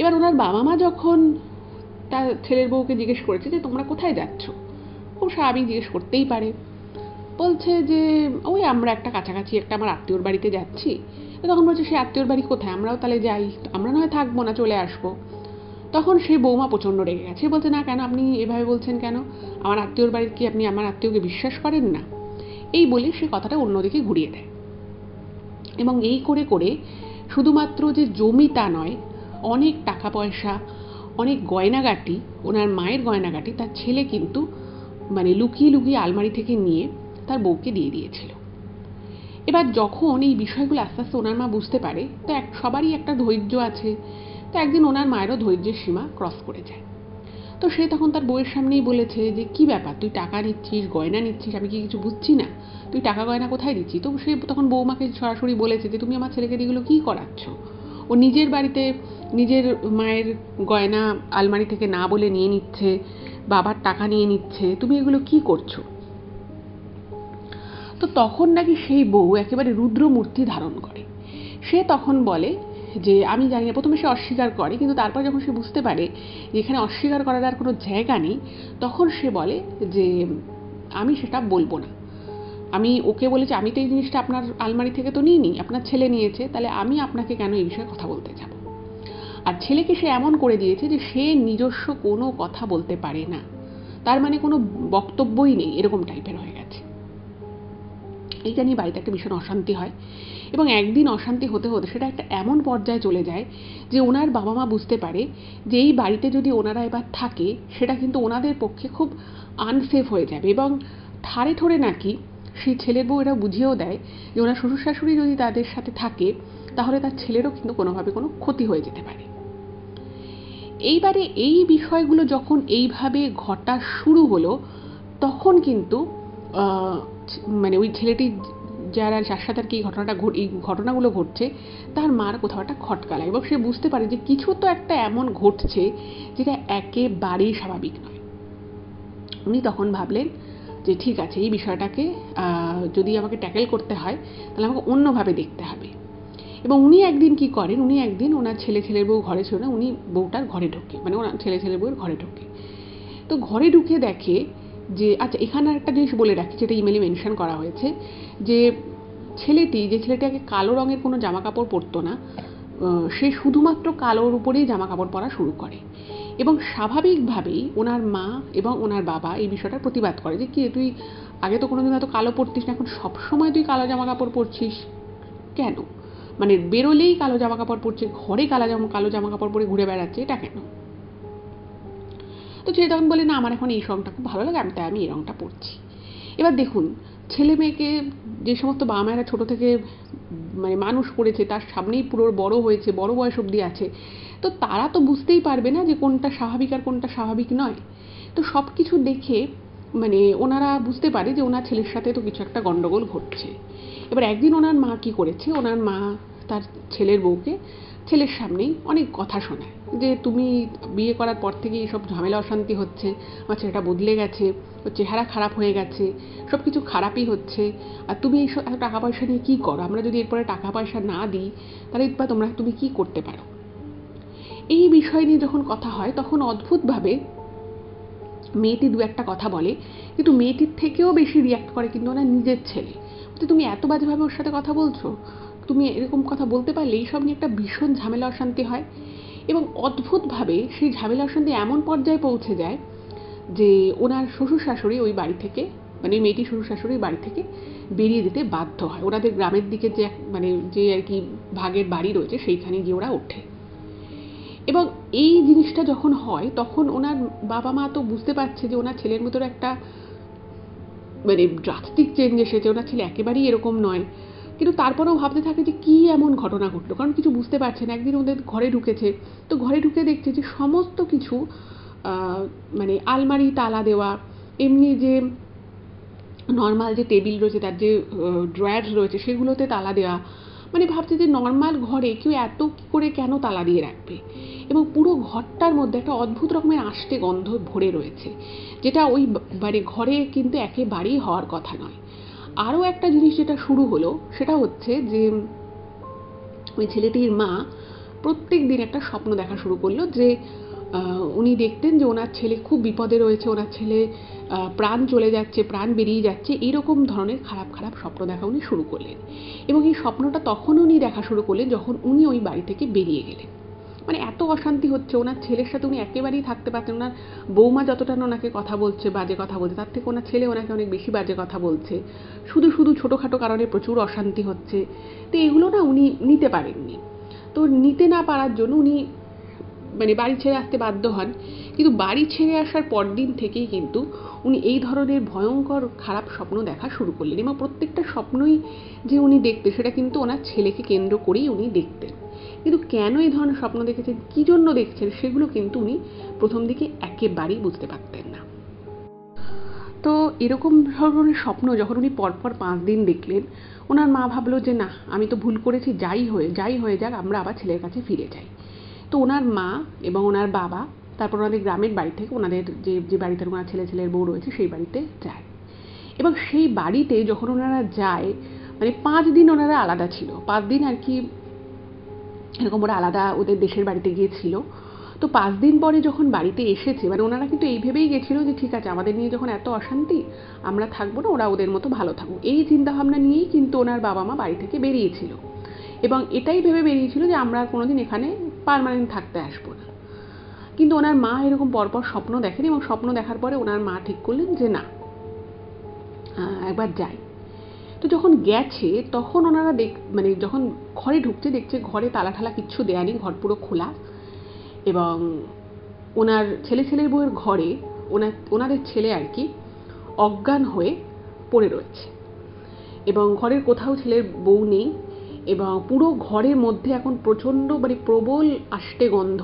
এবার ওনার বাবা মা যখন তার ছেলের বউকে জিজ্ঞেস করেছে যে তোমরা কোথায় যাচ্ছ, ও স্বাভাবিক জিজ্ঞেস করতেই পারে, বলছে যে ওই আমরা একটা কাছাকাছি একটা আমার আত্মীয়র বাড়িতে যাচ্ছি। তো তখন বলছে সে আত্মীয়র বাড়ি কোথায়, আমরাও তাহলে যাই, আমরা নয় থাকবো না, চলে আসবো। তখন সেই বৌমা প্রচণ্ড রেগে গেছে, বলছে না কেন, আপনি এভাবে বলছেন কেন, আমার আত্মীয়র বাড়ির কি আপনি আমার আত্মীয়কে বিশ্বাস করেন না? এই বলে সে কথাটা অন্যদিকে ঘুরিয়ে দেয়। এবং এই করে করে শুধুমাত্র যে জমি তা নয়, অনেক টাকা পয়সা, অনেক গয়নাগাটি, ওনার মায়ের গয়নাগাটি তার ছেলে কিন্তু মানে লুকিয়ে লুকিয়ে আলমারি থেকে নিয়ে তার বউকে দিয়ে দিয়েছিল। এবার যখন এই বিষয়গুলো আস্তে আস্তে ওনার মা বুঝতে পারে, তো সবারই একটা ধৈর্য আছে, তো একদিন ওনার মায়েরও ধৈর্যের সীমা ক্রস করে যায়। তো সে তখন তার বউয়ের সামনেই বলেছে যে কি ব্যাপার, তুই টাকা নিচ্ছিস, গয়না নিচ্ছিস, আমি কি কিছু বুঝছি না, তুই টাকা গয়না কোথায় দিচ্ছিস? তো সে তখন বৌমাকে সরাসরি বলেছে যে তুমি আমার ছেলেকে এগুলো কী করাচ্ছ? ও নিজের বাড়িতে নিজের মায়ের গয়না আলমারি থেকে না বলে নিয়ে নিচ্ছে, বাবার টাকা নিয়ে নিচ্ছে, তুমি এগুলো কি করছো? তো তখন নাকি সেই বউ একেবারে রুদ্রমূর্তি ধারণ করে। সে তখন বলে যে আমি জানি না, প্রথমে সে অস্বীকার করে, কিন্তু তারপর যখন সে বুঝতে পারে যে এখানে অস্বীকার করার আর কোনো জায়গা নেই, তখন সে বলে যে আমি সেটা বলবো না। আমি ওকে বলেছি আমি তো এই জিনিসটা আপনার আলমারি থেকে তো নিইনি, আপনার ছেলে নিয়েছে, তাহলে আমি আপনাকে কেন এই বিষয়ে কথা বলতে যাব? আর ছেলেকে সে এমন করে দিয়েছে যে সে নিজস্ব কোনো কথা বলতে পারে না, তার মানে কোনো বক্তব্যই নেই, এরকম টাইপের হয়ে গেছে। এইটা নিয়ে বাড়িতে একটা ভীষণ অশান্তি হয়, এবং একদিন অশান্তি হতে হতে সেটা একটা এমন পর্যায়ে চলে যায় যে ওনার বাবা মা বুঝতে পারে যে এই বাড়িতে যদি ওনারা এবার থাকে সেটা কিন্তু ওনাদের পক্ষে খুব আনসেফ হয়ে যাবে, এবং ঠারে ঠোরে নাকি সেই ছেলের বউ এরা বুঝিয়েও দেয় যে ওনার শ্বশুর শাশুড়ি যদি তাদের সাথে থাকে তাহলে তার ছেলেরও কিন্তু কোনোভাবে কোনো ক্ষতি হয়ে যেতে পারে। এইবারে এই বিষয়গুলো যখন এইভাবে ঘটা শুরু হলো, তখন কিন্তু মানে ওই ছেলেটি যার সাথে আর কি এই ঘটনাগুলো ঘটছে, তার মার কোথাও একটা খটকা লাগে, এবং সে বুঝতে পারে যে কিছু তো একটা এমন ঘটছে যেটা একেবারেই স্বাভাবিক নয়। উনি তখন ভাবলেন যে ঠিক আছে, এই বিষয়টাকে যদি আমাকে ট্যাকেল করতে হয় তাহলে আমাকে অন্যভাবে দেখতে হবে। এবং উনি একদিন কি করেন, উনি একদিন ওনার ছেলের বউ ঘরে ছিল না, উনি বউটার ঘরে ঢোকে, মানে ওনার ছেলের বউয়ের ঘরে ঢোকে। তো ঘরে ঢুকে দেখে যে, আচ্ছা এখানে একটা জিনিস বলে রাখি যেটা ইমেলে মেনশন করা হয়েছে, যে ছেলেটি আগে কালো রঙের কোনো জামা কাপড় পরতো না, সে শুধুমাত্র কালোর উপরেই জামা কাপড় পরা শুরু করে, এবং স্বাভাবিকভাবেই ওনার মা এবং ওনার বাবা এই বিষয়টার প্রতিবাদ করে যে কি তুই আগে তো কোনোদিন হয়তো কালো পরতিস না, এখন সবসময় তুই কালো জামা কাপড় পরছিস কেন? মানে বেরোলেই কালো জামা কাপড় পরছে, ঘরে কালো জামা কাপড় পরে ঘুরে বেড়াচ্ছে, এটা কেন? তো ছেলে তখন বলে না, আমার এখন এই রঙটা খুব ভালো লাগে, তাই আমি এই রঙটা পরছি। এবার দেখুন, ছেলে মেয়েকে যে সমস্ত বাবা মায়েরা ছোটো থেকে মানে মানুষ করেছে, তার সামনেই পুরো বড় হয়েছে, বড় বয়স অবধি আছে, তো তারা তো বুঝতেই পারবে না যে কোনটা স্বাভাবিক আর কোনটা স্বাভাবিক নয়। তো সব কিছু দেখে মানে ওনারা বুঝতে পারে যে ওনার ছেলের সাথে তো কিছু একটা গণ্ডগোল ঘটছে। এবার একদিন ওনার মা কি করেছে, ওনার মা তার ছেলের বউকে ছেলের সামনেই অনেক কথা শোনায় যে তুমি বিয়ে করার পর থেকে এইসব ঝামেলা অশান্তি হচ্ছে, আমার ছেলেটা বদলে গেছে, ওর চেহারা খারাপ হয়ে গেছে, সব কিছু খারাপই হচ্ছে, আর তুমি এইসব এত টাকা পয়সা নিয়ে কী করো, আমরা যদি এরপরে টাকা পয়সা না দিই তাহলে তুমি কী করতে পারো? এই বিষয় নিয়ে যখন কথা হয় তখন অদ্ভুতভাবে মেয়েটি দু একটা কথা বলে, কিন্তু মেয়েটির থেকেও বেশি রিয়াক্ট করে কিন্তু ওনার নিজের ছেলে। তুমি এত বাজেভাবে ওর সাথে কথা বলছো, তুমি এরকম কথা বলতে পারলে, এইসব নিয়ে একটা ভীষণ ঝামেলা অশান্তি হয়। এবং অদ্ভুতভাবে সেই ঝামেলা অশান্তি এমন পর্যায়ে পৌঁছে যায় যে ওনার শ্বশুর শাশুড়ি ওই বাড়ি থেকে, মানে ওই মেয়েটির শ্বশুর শাশুড়ি বাড়ি থেকে বেরিয়ে দিতে বাধ্য হয়। ওনাদের গ্রামের দিকে যে আর কি ভাগের বাড়ি রয়েছে সেইখানে গিয়ে ওরা ওঠে। এবং এই জিনিসটা যখন হয় তখন ওনার বাবা মা তো বুঝতে পারছে যে ওনার ছেলের ভিতরে একটা মানে ড্রাস্টিক চেঞ্জ এসেছে, ওনার ছেলে একেবারেই এরকম নয়, কিন্তু তারপরেও ভাবতে থাকে যে কী এমন ঘটনা ঘটলো, কারণ কিছু বুঝতে পারছে না। একদিন ওদের ঘরে ঢুকেছে, তো ঘরে ঢুকে দেখছে যে সমস্ত কিছু মানে আলমারি তালা দেওয়া, এমনি যে নর্মাল যে টেবিল রয়েছে তার যে ড্রয়ার্স রয়েছে সেগুলোতে তালা দেওয়া, মানে ভাবছে যে নর্মাল ঘরে কেউ এত করে কেন তালা দিয়ে রাখবে, এবং পুরো ঘরটার মধ্যে একটা অদ্ভুত রকমের আষ্টে গন্ধ ভরে রয়েছে, যেটা ওই মানে ঘরে কিন্তু একেবারেই হওয়ার কথা নয়। আরও একটা জিনিস যেটা শুরু হলো সেটা হচ্ছে যে ওই ছেলেটির মা প্রত্যেক দিন একটা স্বপ্ন দেখা শুরু করলো যে উনি দেখতেন যে ওনার ছেলে খুব বিপদে রয়েছে, ওনার ছেলে প্রাণ চলে যাচ্ছে, প্রাণ বেরিয়ে যাচ্ছে, এইরকম ধরনের খারাপ খারাপ স্বপ্ন দেখা উনি শুরু করলেন। এবং এই স্বপ্নটা তখন উনি দেখা শুরু করলেন যখন উনি ওই বাড়ি থেকে বেরিয়ে গেলেন, মানে এত অশান্তি হচ্ছে, ওনার ছেলের সাথে উনি একেবারেই থাকতে পারছেন। ওনার বৌমা যতটা না ওনাকে কথা বলছে, বাজে কথা বলছে, তার থেকে ওনার ছেলে ওনাকে অনেক বেশি বাজে কথা বলছে। শুধু শুধু ছোটোখাটো কারণে প্রচুর অশান্তি হচ্ছে। তো এগুলো না উনি নিতে পারেননি। তো নিতে না পারার জন্য উনি মানে বাড়ি ছেড়ে আসতে বাধ্য হন। কিন্তু বাড়ি ছেড়ে আসার পরদিন থেকেই কিন্তু উনি এই ধরনের ভয়ঙ্কর খারাপ স্বপ্ন দেখা শুরু করলেন, এবং প্রত্যেকটা স্বপ্নই যে উনি দেখতেন সেটা কিন্তু ওনার ছেলেকে কেন্দ্র করেই উনি দেখতেন। কিন্তু কেন এই ধরনের স্বপ্ন দেখেছেন, কী জন্য দেখছেন, সেগুলো কিন্তু উনি প্রথম দিকে একেবারেই বুঝতে পারতেন না। তো এরকম ধরনের স্বপ্ন যখন উনি পরপর 5 দিন দেখলেন, ওনার মা ভাবলো যে না, আমি তো ভুল করেছি, যাই হয়ে যাক, আমরা আবার ছেলের কাছে ফিরে যাই। তো ওনার মা এবং ওনার বাবা তারপর ওনাদের গ্রামের বাড়ি থেকে ওনাদের যে বাড়িতে ওনার ছেলের বউ রয়েছে সেই বাড়িতে যায়। এবং সেই বাড়িতে যখন ওনারা যায়, মানে 5 দিন ওনারা আলাদা ছিল, 5 দিন আর কি এরকম ওরা আলাদা ওদের দেশের বাড়িতে গিয়েছিল। তো 5 দিন পরে যখন বাড়িতে এসেছে, মানে ওনারা কিন্তু এই ভেবেই গেছিলো যে ঠিক আছে, আমাদের নিয়ে যখন এত অশান্তি, আমরা থাকবো না, ওরা ওদের মতো ভালো থাকুক, এই চিন্তাভাবনা নিয়েই কিন্তু ওনার বাবা মা বাড়ি থেকে বেরিয়েছিল। এবং এটাই ভেবে বেরিয়েছিল যে আমরা আর কোনোদিন এখানে পার্মানেন্ট থাকতে আসবো না। কিন্তু ওনার মা এরকম পরপর স্বপ্ন দেখেন, এবং স্বপ্ন দেখার পরে ওনার মা ঠিক করলেন যে না, একবার যাই। তো যখন গেছে তখন ওনারা মানে যখন ঘরে ঢুকছে, দেখছে ঘরে তালা ঠালা কিচ্ছু দেয়া নেই, ঘর পুরো খোলা। এবং ওনার ছেলের বউয়ের ঘরে ওনাদের ছেলে আর কি অজ্ঞান হয়ে পড়ে রয়েছে, এবং ঘরের কোথাও ছেলের বউ নেই, এবং পুরো ঘরের মধ্যে এখন প্রচণ্ড মানে প্রবল আষ্টে গন্ধ।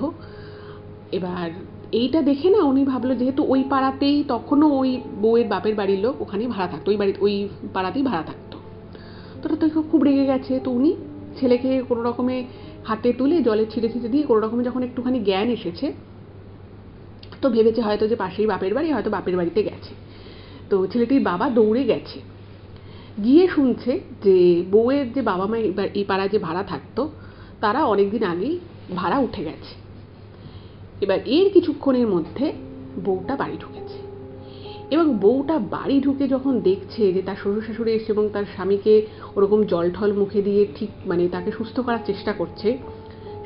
এবার এইটা দেখে না উনি ভাবলো, যেহেতু ওই পাড়াতেই তখনও ওই বউয়ের বাপের বাড়ির লোক ওখানেই ভাড়া থাকতো, ওই পাড়াতেই ভাড়া থাকতো। তো ওটা তো খুব রেগে গেছে। তো উনি ছেলেকে কোনো রকমে হাতে তুলে জলে ছিটে দিয়ে কোনো রকমে যখন একটুখানি জ্ঞান এসেছে, তো ভেবেছে হয়তো যে পাশেই বাপের বাড়ি, হয়তো বাপের বাড়িতে গেছে। তো ছেলেটির বাবা দৌড়ে গেছে, গিয়ে শুনছে যে বউয়ের যে বাবা মা এই পাড়ায় যে ভাড়া থাকতো তারা অনেকদিন আগেই ভাড়া উঠে গেছে। এবার এর কিছুক্ষণের মধ্যে বউটা বাড়ি ঢুকেছে, এবং বউটা বাড়ি ঢুকে যখন দেখছে যে তার শ্বশুর শাশুড়ি এসে এবং তার স্বামীকে ওরকম জল ঠল মুখে দিয়ে ঠিক মানে তাকে সুস্থ করার চেষ্টা করছে,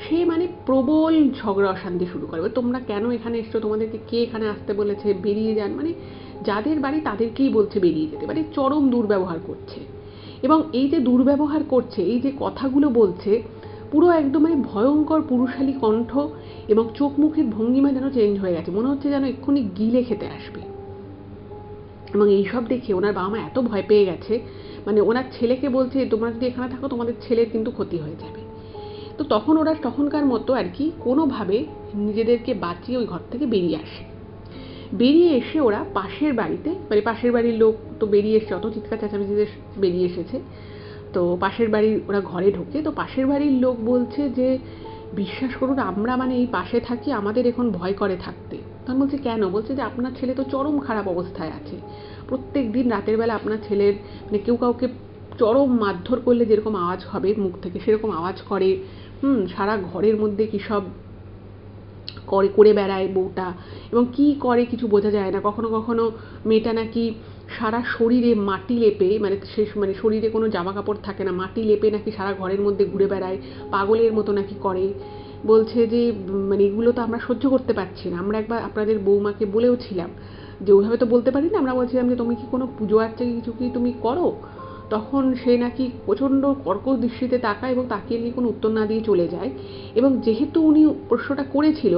সে মানে প্রবল ঝগড়া অশান্তি শুরু করে। তোমরা কেন এখানে এসছো, তোমাদেরকে কে এখানে আসতে বলেছে, বেরিয়ে যান। মানে যাদের বাড়ি তাদেরকেই বলছে বেরিয়ে যেতে, মানে চরম দুর্ব্যবহার করছে। এবং এই যে দুর্ব্যবহার করছে, এই যে কথাগুলো বলছে, পুরো একদম মানে ভয়ঙ্কর পুরুষালী কণ্ঠ, এবং চোখ মুখের ভঙ্গিমা যেন চেঞ্জ হয়ে গেছে, মনে হচ্ছে যেন এক্ষুনি গিলে খেতে আসবে। এবং এইসব দেখে ওনার বাবা মা এত ভয় পেয়ে গেছে, মানে ওনার ছেলেকে বলছে তোমরা যদি এখানে থাকো তোমাদের ছেলের কিন্তু ক্ষতি হয়ে যাবে। তো তখন ওরা তখনকার মতো আর কি কোনোভাবে নিজেদেরকে বাঁচিয়ে ওই ঘর থেকে বেরিয়ে আসে। বেরিয়ে এসে ওরা পাশের বাড়িতে, মানে পাশের বাড়ির লোক তো বেরিয়ে এসে অত চিৎকার চেঁচামেচিতে বেরিয়ে এসেছে, তো পাশের বাড়ির ওরা ঘরে ঢোকে। তো পাশের বাড়ির লোক বলছে যে বিশ্বাস করুন, আমরা মানে এই পাশে থাকি, আমাদের এখন ভয় করে থাকতে। তখন বলছে কেন? বলছে যে আপনার ছেলে তো চরম খারাপ অবস্থায় আছে, প্রত্যেক দিন রাতের বেলা আপনার ছেলের মানে কেউ কাউকে চরম মারধর করলে যেরকম আওয়াজ হবে মুখ থেকে সেরকম আওয়াজ করে, সারা ঘরের মধ্যে কী সব করে বেড়ায় বউটা, এবং কি করে কিছু বোঝা যায় না। কখনো কখনো মেয়েটা নাকি সারা শরীরে মাটি লেপে, মানে শরীরে কোনো জামা কাপড় থাকে না, মাটি লেপে নাকি সারা ঘরের মধ্যে ঘুরে বেড়ায়, পাগলের মতো নাকি করে। বলছে যে মানে এগুলো তো আমরা সহ্য করতে পারছি না, আমরা একবার আপনাদের বৌমাকে বলেও ছিলাম, যে ওইভাবে তো বলতে পারি না, আমরা বলছিলাম যে তুমি কি কোনো পুজো আর্চা কিছু কি তুমি করো? তখন সে নাকি প্রচণ্ড কর্কশ দৃষ্টিতে তাকায়, এবং তাকিয়ে নিয়ে কোনো উত্তর না দিয়ে চলে যায়। এবং যেহেতু উনি প্রশ্নটা করেছিল,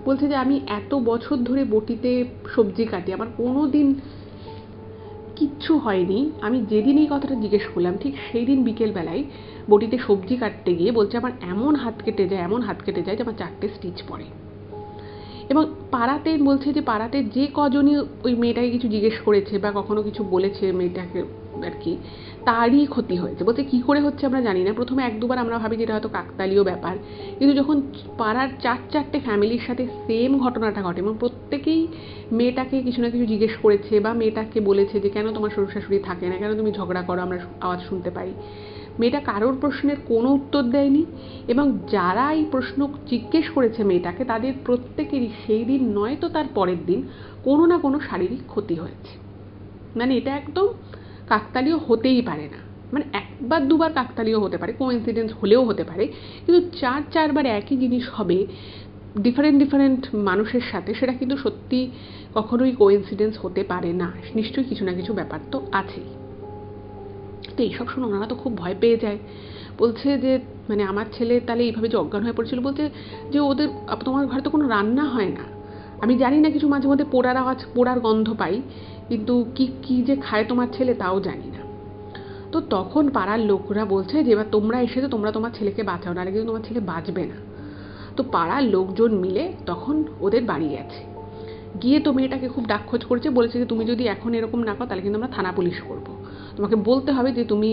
বলছে যে আমি এত বছর ধরে বটিতে সবজি কাটি, আমার কোনো দিন কিচ্ছু হয়নি। আমি যেদিন এই কথাটা জিজ্ঞেস করলাম ঠিক সেই দিন বিকেলবেলায় বটিতে সবজি কাটতে গিয়ে বলছে আমার এমন হাত কেটে যায় যে আমার 4টে স্টিচ পড়ে। এবং পাড়াতে বলছে যে পাড়াতে যে কজনই ওই মেয়েটাকে কিছু জিজ্ঞেস করেছে বা কখনো কিছু বলেছে মেয়েটাকে আর কি, তারই ক্ষতি হয়েছে। বলতে কী করে হচ্ছে আমরা জানি না, প্রথমে 1-2বার আমরা ভাবি যে এটা হয়তো কাকতালীয় ব্যাপার, কিন্তু যখন পাড়ার 4-4টে ফ্যামিলির সাথে সেম ঘটনাটা ঘটে এবং প্রত্যেকেই মেয়েটাকে কিছু না কিছু জিজ্ঞেস করেছে বা মেয়েটাকে বলেছে যে কেন তোমার শ্বশুর শাশুড়ি থাকে না, কেন তুমি ঝগড়া করো, আমরা আওয়াজ শুনতে পাই, মেয়েটা কারোর প্রশ্নের কোনো উত্তর দেয়নি। এবং যারা এই প্রশ্ন জিজ্ঞেস করেছে মেয়েটাকে, তাদের প্রত্যেকেরই সেই দিন নয়তো তার পরের দিন কোনো না কোনো শারীরিক ক্ষতি হয়েছে। মানে এটা একদম কাকতালীয় হতেই পারে না। মানে একবার দুবার কাকতালীয় হতে পারে, কোইন্সিডেন্স হলেও হতে পারে, কিন্তু চারবার একই জিনিস হবে ডিফারেন্ট মানুষের সাথে, সেটা কিন্তু সত্যি কখনোই কোইন্সিডেন্স হতে পারে না। নিশ্চয়ই কিছু না কিছু ব্যাপার তো আছেই। তো এইসব শুনে ওনারা তো খুব ভয় পেয়ে যায়। বলছে যে মানে আমার ছেলে তাহলে এইভাবে যে অজ্ঞান হয়ে পড়ছিল, বলছে যে ওদের তোমার ঘরে তো কোনো রান্না হয় না, আমি জানি না, কিছু মাঝে মধ্যে পোড়ার আওয়াজ, পোড়ার গন্ধ পাই, কিন্তু কি যে খায় তোমার ছেলে তাও জানি না। তো তখন পাড়ার লোকরা বলছে যে এবার তোমরা এসেছো, তোমরা তোমার ছেলেকে বাঁচাও, নাহলে কিন্তু তোমার ছেলে বাঁচবে না। তো পাড়ার লোকজন মিলে তখন ওদের বাড়ি গেছে, গিয়ে তো মেয়েটাকে খুব ডাকখোঁজ করেছে, বলেছে যে তুমি যদি এখন এরকম না করো তাহলে কিন্তু আমরা থানা পুলিশ করবো, তোমাকে বলতে হবে যে তুমি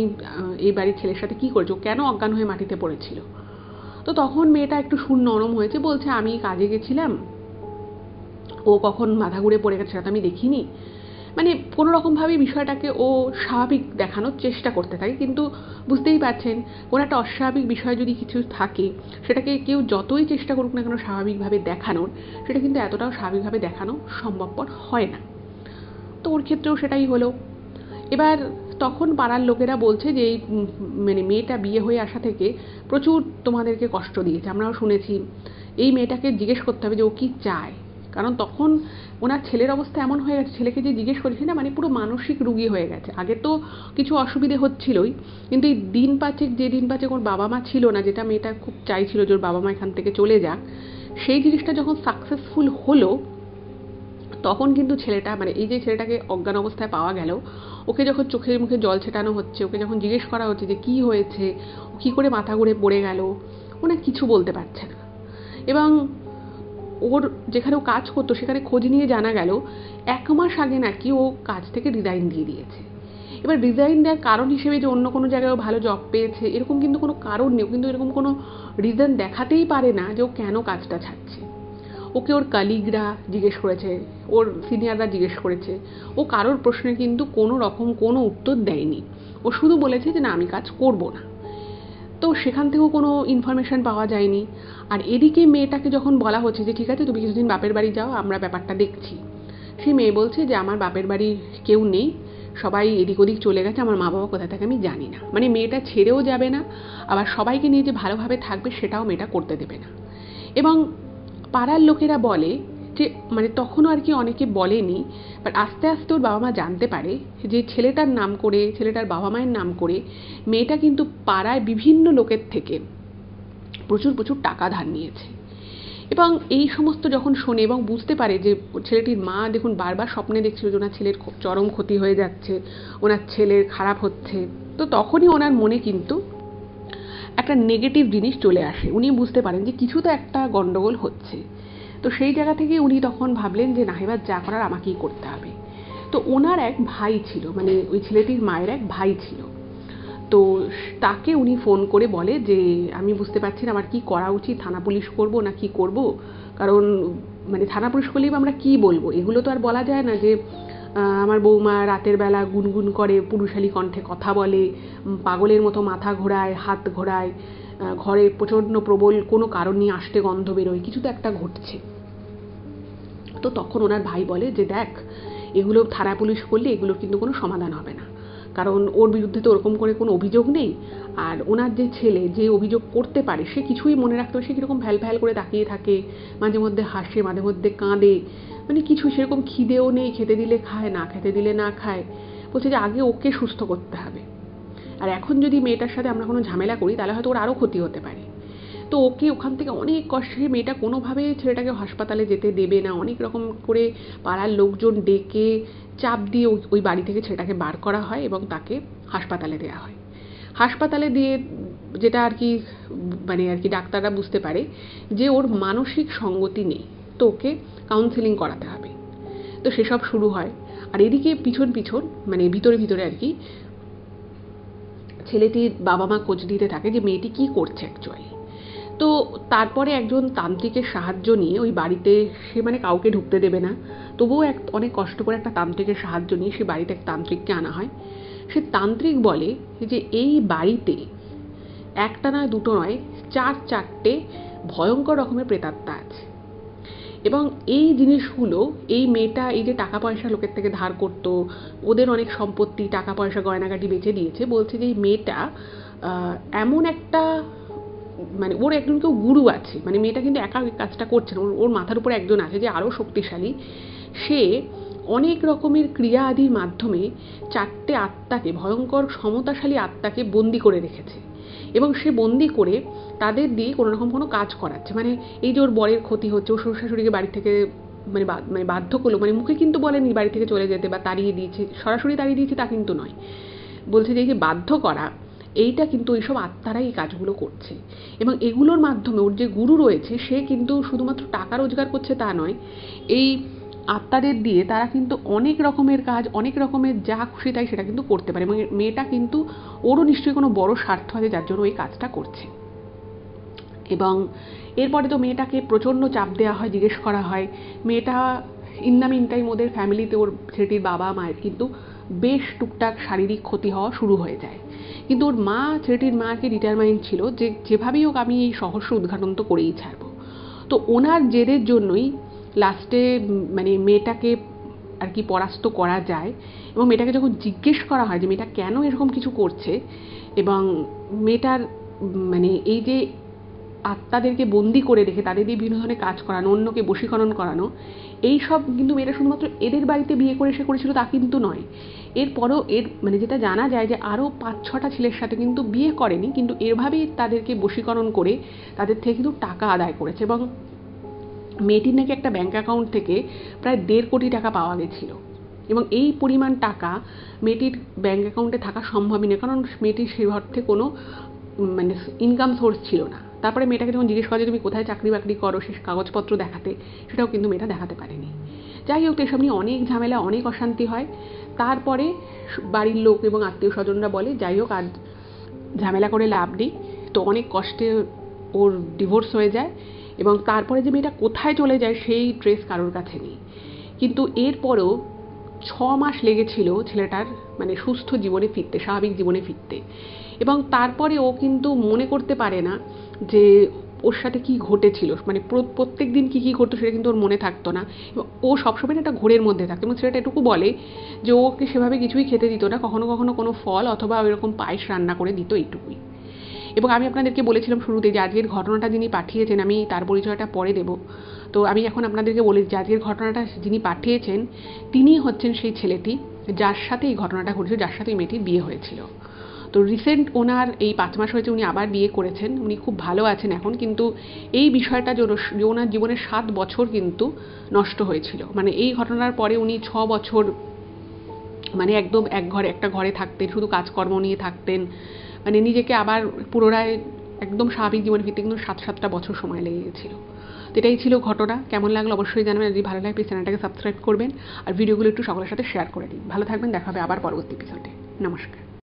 এই বাড়ির ছেলের সাথে কি করেছো, কেন অজ্ঞান হয়ে মাটিতে পড়েছিল। তো তখন মেয়েটা একটু সুর নরম হয়েছে, বলছে আমি কাজে গেছিলাম, ও কখন মাথা ঘুরে পড়ে গেছে সেটা তো আমি দেখিনি। মানে কোনো রকমভাবেই বিষয়টাকে ও স্বাভাবিক দেখানোর চেষ্টা করতে থাকে, কিন্তু বুঝতেই পারছেন কোনো একটা অস্বাভাবিক বিষয় যদি কিছু থাকে, সেটাকে কেউ যতই চেষ্টা করুক না কেন স্বাভাবিকভাবে দেখানোর, সেটা কিন্তু এতটাও স্বাভাবিকভাবে দেখানো সম্ভবপর হয় না। তো ওর ক্ষেত্রেও সেটাই হলো। এবার তখন পাড়ার লোকেরা বলছে যে এই মানে মেয়েটা বিয়ে হয়ে আসা থেকে প্রচুর তোমাদেরকে কষ্ট দিয়েছে, আমরাও শুনেছি, এই মেয়েটাকে জিজ্ঞেস করতে হবে যে ও কি চায়। কারণ তখন ওনার ছেলের অবস্থা এমন হয়ে গেছে, ছেলেকে যে জিজ্ঞেস করেছি না, মানে পুরো মানসিক রুগী হয়ে গেছে। আগে তো কিছু অসুবিধে হচ্ছিলই, কিন্তু এই দিন পাঁচেক ওর বাবা মা ছিল না, যেটা মেয়েটা খুব চাইছিল যে ওর বাবা মা এখান থেকে চলে যাক, সেই জিনিসটা যখন সাকসেসফুল হলো তখন কিন্তু ছেলেটা, মানে এই যে ছেলেটাকে অজ্ঞান অবস্থায় পাওয়া গেল, ওকে যখন চোখের মুখে জল ছেটানো হচ্ছে, ওকে যখন জিজ্ঞেস করা হচ্ছে যে কী হয়েছে, ও কী করে মাথা ঘুরে পড়ে গেল, ও না কিছু বলতে পারছে না। এবং ওর যেখানে ও কাজ করতো সেখানে খোঁজ নিয়ে জানা গেল 1 মাস আগে নাকি ও কাজ থেকে রিজাইন দিয়ে দিয়েছে। এবার রিজাইন দেওয়ার কারণ হিসেবে যে অন্য কোনো জায়গায় ও ভালো জব পেয়েছে এরকম কিন্তু কোনো কারণ নেই, কিন্তু এরকম কোনো রিজন দেখাতেই পারে না যে ও কেন কাজটা ছাড়ছে। ওকে ওর কালিগরা জিজ্ঞেস করেছে, ওর সিনিয়ররা জিজ্ঞেস করেছে, ও কারোর প্রশ্নে কিন্তু কোনো রকম কোনো উত্তর দেয়নি। ও শুধু বলেছে যে না আমি কাজ করব না। তো সেখান থেকেও কোনো ইনফরমেশন পাওয়া যায়নি। আর এদিকে মেয়েটাকে যখন বলা হচ্ছে যে ঠিক আছে তুমি কিছুদিন বাপের বাড়ি যাও, আমরা ব্যাপারটা দেখছি, সেই মেয়ে বলছে যে আমার বাপের বাড়ি কেউ নেই, সবাই এদিক ওদিক চলে গেছে, আমার মা বাবা কোথায় থাকে আমি জানি না। মানে মেয়েটা ছেড়েও যাবে না, আবার সবাইকে নিয়ে যে ভালোভাবে থাকবে সেটাও মেয়েটা করতে দেবে না। এবং পাড়ার লোকেরা বলে যে মানে তখনও আর কি অনেকে বলেনি, বাট আস্তে আস্তে ওর বাবা মা জানতে পারে যে ছেলেটার নাম করে, ছেলেটার বাবা মায়ের নাম করে মেয়েটা কিন্তু পাড়ায় বিভিন্ন লোকের থেকে প্রচুর টাকা ধার নিয়েছে। এবং এই সমস্ত যখন শোনে এবং বুঝতে পারে যে ছেলেটির মা দেখুন বারবার স্বপ্নে দেখছিল যে ওনার ছেলের চরম ক্ষতি হয়ে যাচ্ছে, ওনার ছেলের খারাপ হচ্ছে, তো তখনই ওনার মনে কিন্তু একটা নেগেটিভ জিনিস চলে আসে। উনি বুঝতে পারেন যে কিছু তো একটা গন্ডগোল হচ্ছে। তো সেই জায়গা থেকে উনি তখন ভাবলেন যে না, এবার যা করার আমাকেই করতে হবে। তো ওনার এক ভাই ছিল, মানে ওই ছেলেটির মায়ের এক ভাই ছিল, তো তাকে উনি ফোন করে বলে যে আমি বুঝতে পারছি না আমার কি করা উচিত, থানা পুলিশ করব না কি করব। কারণ মানে থানা পুলিশ করলেই আমরা কি বলবো, এগুলো তো আর বলা যায় না যে আমার বৌমা রাতের বেলা গুনগুন করে, পুরুষালী কণ্ঠে কথা বলে, পাগলের মতো মাথা ঘোরায়, হাত ঘোরায়, ঘরে প্রচণ্ড প্রবল কোনো কারণ নিয়ে আষ্টে গন্ধ বেরোয়, কিছু তো একটা ঘটছে। তো তখন ওনার ভাই বলে যে দেখ, এগুলো থানা পুলিশ করলে এগুলোর কিন্তু কোনো সমাধান হবে না, কারণ ওর বিরুদ্ধে তো ওরকম করে কোনো অভিযোগ নেই, আর ওনার যে ছেলে যে অভিযোগ করতে পারে সে কিছুই মনে রাখতে পারে, সে কীরকম ভ্যাল করে তাকিয়ে থাকে, মাঝে মধ্যে হাসে, মাঝে মধ্যে কাঁদে, মানে কিছু সেরকম খিদেও নেই, খেতে দিলে খায়, না খেতে দিলে না খায়। বলছে যে আগে ওকে সুস্থ করতে হবে, আর এখন যদি মেয়েটার সাথে আমরা কোনো ঝামেলা করি তাহলে হয়তো ওর আরও ক্ষতি হতে পারে। তো ওকে ওখান থেকে অনেক কষ্টে, মেয়েটা কোনোভাবে ছেলেটাকে হাসপাতালে যেতে দেবে না, অনেক রকম করে পাড়ার লোকজন ডেকে চাপ দিয়ে ওই বাড়ি থেকে ছেলেটাকে বার করা হয় এবং তাকে হাসপাতালে দেওয়া হয়। হাসপাতালে দিয়ে যেটা আর কি মানে আর কি ডাক্তাররা বুঝতে পারে যে ওর মানসিক সঙ্গতি নেই, তো ওকে কাউন্সেলিং করাতে হবে। তো সেসব শুরু হয়। আর এদিকে পিছন মানে ভিতরে আর কি ছেলেটির বাবা মা খোঁজ দিতে থাকে যে মেয়েটি কী করছে অ্যাকচুয়ালি। তো তারপরে একজন তান্ত্রিকের সাহায্য নিয়ে ওই বাড়িতে, সে মানে কাউকে ঢুকতে দেবে না, তবুও অনেক কষ্ট করে একটা তান্ত্রিকের সাহায্য নিয়ে সে বাড়িতে এক তান্ত্রিককে আনা হয়। সে তান্ত্রিক বলে যে এই বাড়িতে একটা নয় দুটো নয় 4-4টে ভয়ঙ্কর রকমের প্রেতাত্মা আছে, এবং এই জিনিসগুলো এই মেয়েটা এই যে টাকা পয়সা লোকের থেকে ধার করতো, ওদের অনেক সম্পত্তি টাকা পয়সা গয়নাগাটি বেচে দিয়েছে, বলছে যে এই মেয়েটা এমন একটা মানে ওর একজন কেউ গুরু আছে, মানে মেয়েটা কিন্তু একা কাজটা করছে না, ওর মাথার উপরে একজন আছে যে আরও শক্তিশালী। সে অনেক রকমের ক্রিয়া আদির মাধ্যমে 4টে আত্মাকে, ভয়ঙ্কর ক্ষমতাশালী আত্মাকে বন্দি করে রেখেছে এবং সে বন্দি করে তাদের দিয়ে কোনো রকম কোনো কাজ করাচ্ছে। মানে এই যে ওর বরের ক্ষতি হচ্ছে, ও শ্বশুর শাশুড়িকে বাড়ি থেকে মানে বাধ্য করলো, মানে মুখে কিন্তু বলেনি বাড়ি থেকে চলে যেতে বা তাড়িয়ে দিয়েছে, সরাসরি তাড়িয়ে দিয়েছে তা কিন্তু নয়, বলছে যে এই যে বাধ্য করা, এইটা কিন্তু এইসব আত্মারাই এই কাজগুলো করছে। এবং এগুলোর মাধ্যমে ওর যে গুরু রয়েছে সে কিন্তু শুধুমাত্র টাকা রোজগার করছে তা নয়, এই আত্মাদের দিয়ে তারা কিন্তু অনেক রকমের কাজ, অনেক রকমের যা খুশি তাই সেটা কিন্তু করতে পারে। এবং মেয়েটা কিন্তু ওরও নিশ্চয়ই কোনো বড় স্বার্থ আছে যার জন্য এই কাজটা করছে। এবং এরপরে তো মেয়েটাকে প্রচণ্ড চাপ দেওয়া হয়, জিজ্ঞেস করা হয়। মেয়েটা ইন দ্য মিন টাইম ওদের ফ্যামিলিতে ওর ছেলেটির বাবা মায়ের কিন্তু বেশ টুকটাক শারীরিক ক্ষতি হওয়া শুরু হয়ে যায়। কিন্তু ওর মা, ছেলেটির মাকে ডিটারমাইন্ড ছিল যে যেভাবেই হোক আমি এই রহস্য উদ্ঘাটন তো করেই ছাড়বো। তো ওনার জেদের জন্যই লাস্টে মানে মেয়েটাকে আর কি পরাস্ত করা যায়। এবং মেয়েটাকে যখন জিজ্ঞেস করা হয় যে মেয়েটা কেন এরকম কিছু করছে, এবং মেয়েটার মানে এই যে আত্মাদেরকে বন্দি করে রেখে তাদের দিয়ে বিভিন্ন ধরনের কাজ করানো, অন্যকে বশীকরণ করানো, এই সব কিন্তু মেয়েরা শুধুমাত্র এদের বাড়িতে বিয়ে করে সে করেছিল তা কিন্তু নয়। এরপরও এর মানে যেটা জানা যায় যে আরও 5-6টা ছেলের সাথে কিন্তু বিয়ে করেনি, কিন্তু এভাবেই তাদেরকে বশীকরণ করে তাদের থেকে কিন্তু টাকা আদায় করেছে। এবং মেয়েটির নাকি একটা ব্যাঙ্ক অ্যাকাউন্ট থেকে প্রায় 1.5 কোটি টাকা পাওয়া গেছিল। এবং এই পরিমাণ টাকা মেয়েটির ব্যাঙ্ক অ্যাকাউন্টে থাকা সম্ভবই নয়, কারণ মেয়েটির সেই অর্থে কোনো মানে ইনকাম সোর্স ছিল না। তারপরে মেয়েটাকে যখন জিজ্ঞেস করা যে তুমি কোথায় চাকরি বাকরি করো, সে কাগজপত্র দেখাতে, সেটাও কিন্তু মেয়েটা দেখাতে পারেনি। যাই হোক, এসব নিয়ে অনেক ঝামেলা, অনেক অশান্তি হয়। তারপরে বাড়ির লোক এবং আত্মীয় স্বজনরা বলে যাই হোক আর ঝামেলা করে লাভ নেই, তো অনেক কষ্টে ওর ডিভোর্স হয়ে যায়। এবং তারপরে যে মেয়েটা কোথায় চলে যায় সেই ট্রেস কারোর কাছে নেই। কিন্তু এরপরেও 6 মাস লেগেছিল ছেলেটার মানে সুস্থ জীবনে ফিরতে, স্বাভাবিক জীবনে ফিরতে। এবং তারপরে ও কিন্তু মনে করতে পারে না যে ওর সাথে কী ঘটেছিল, মানে প্রত্যেক দিন কী কী ঘটতো সেটা কিন্তু ওর মনে থাকতো না। এবং ও সবসময় একটা ঘোরের মধ্যে থাকতো। এবং ছেলেটা এটুকু বলে যে ওকে সেভাবে কিছুই খেতে দিত না, কখনো কখনো কোনো ফল অথবা ওইরকম পায়েস রান্না করে দিত, এইটুকুই। এবং আমি আপনাদেরকে বলেছিলাম শুরুতে যে আজকের ঘটনাটা যিনি পাঠিয়েছেন, আমি তার পরিচয়টা পরে দেব। তো আমি এখন আপনাদেরকে বলি যে আজকের ঘটনাটা যিনি পাঠিয়েছেন তিনি হচ্ছেন সেই ছেলেটি যার সাথে এই ঘটনাটা ঘটেছিল, যার সাথে এই মেয়েটির বিয়ে হয়েছিল। তো রিসেন্ট ওনার এই 5 মাস হয়েছে উনি আবার বিয়ে করেছেন, উনি খুব ভালো আছেন এখন। কিন্তু এই বিষয়টা যে ওনার জীবনের 7 বছর কিন্তু নষ্ট হয়েছিল। মানে এই ঘটনার পরে উনি 6 বছর মানে একদম একটা ঘরে থাকতেন, শুধু কাজকর্ম নিয়ে থাকতেন, মানে নিজেকে আবার পুনরায় একদম স্বাভাবিক জীবনে ফিরতে কিন্তু 7-7টা বছর সময় লেগে গেছিলো। তো এটাই ছিল ঘটনা। কেমন লাগলো অবশ্যই জানাবেন। যদি ভালো লাগে প্লিজ চ্যানেলটাকে সাবস্ক্রাইব করবেন আর ভিডিওগুলো একটু সকলের সাথে শেয়ার করে দিন। ভালো থাকবেন, দেখা হবে আবার পরবর্তী এপিসোডে। নমস্কার।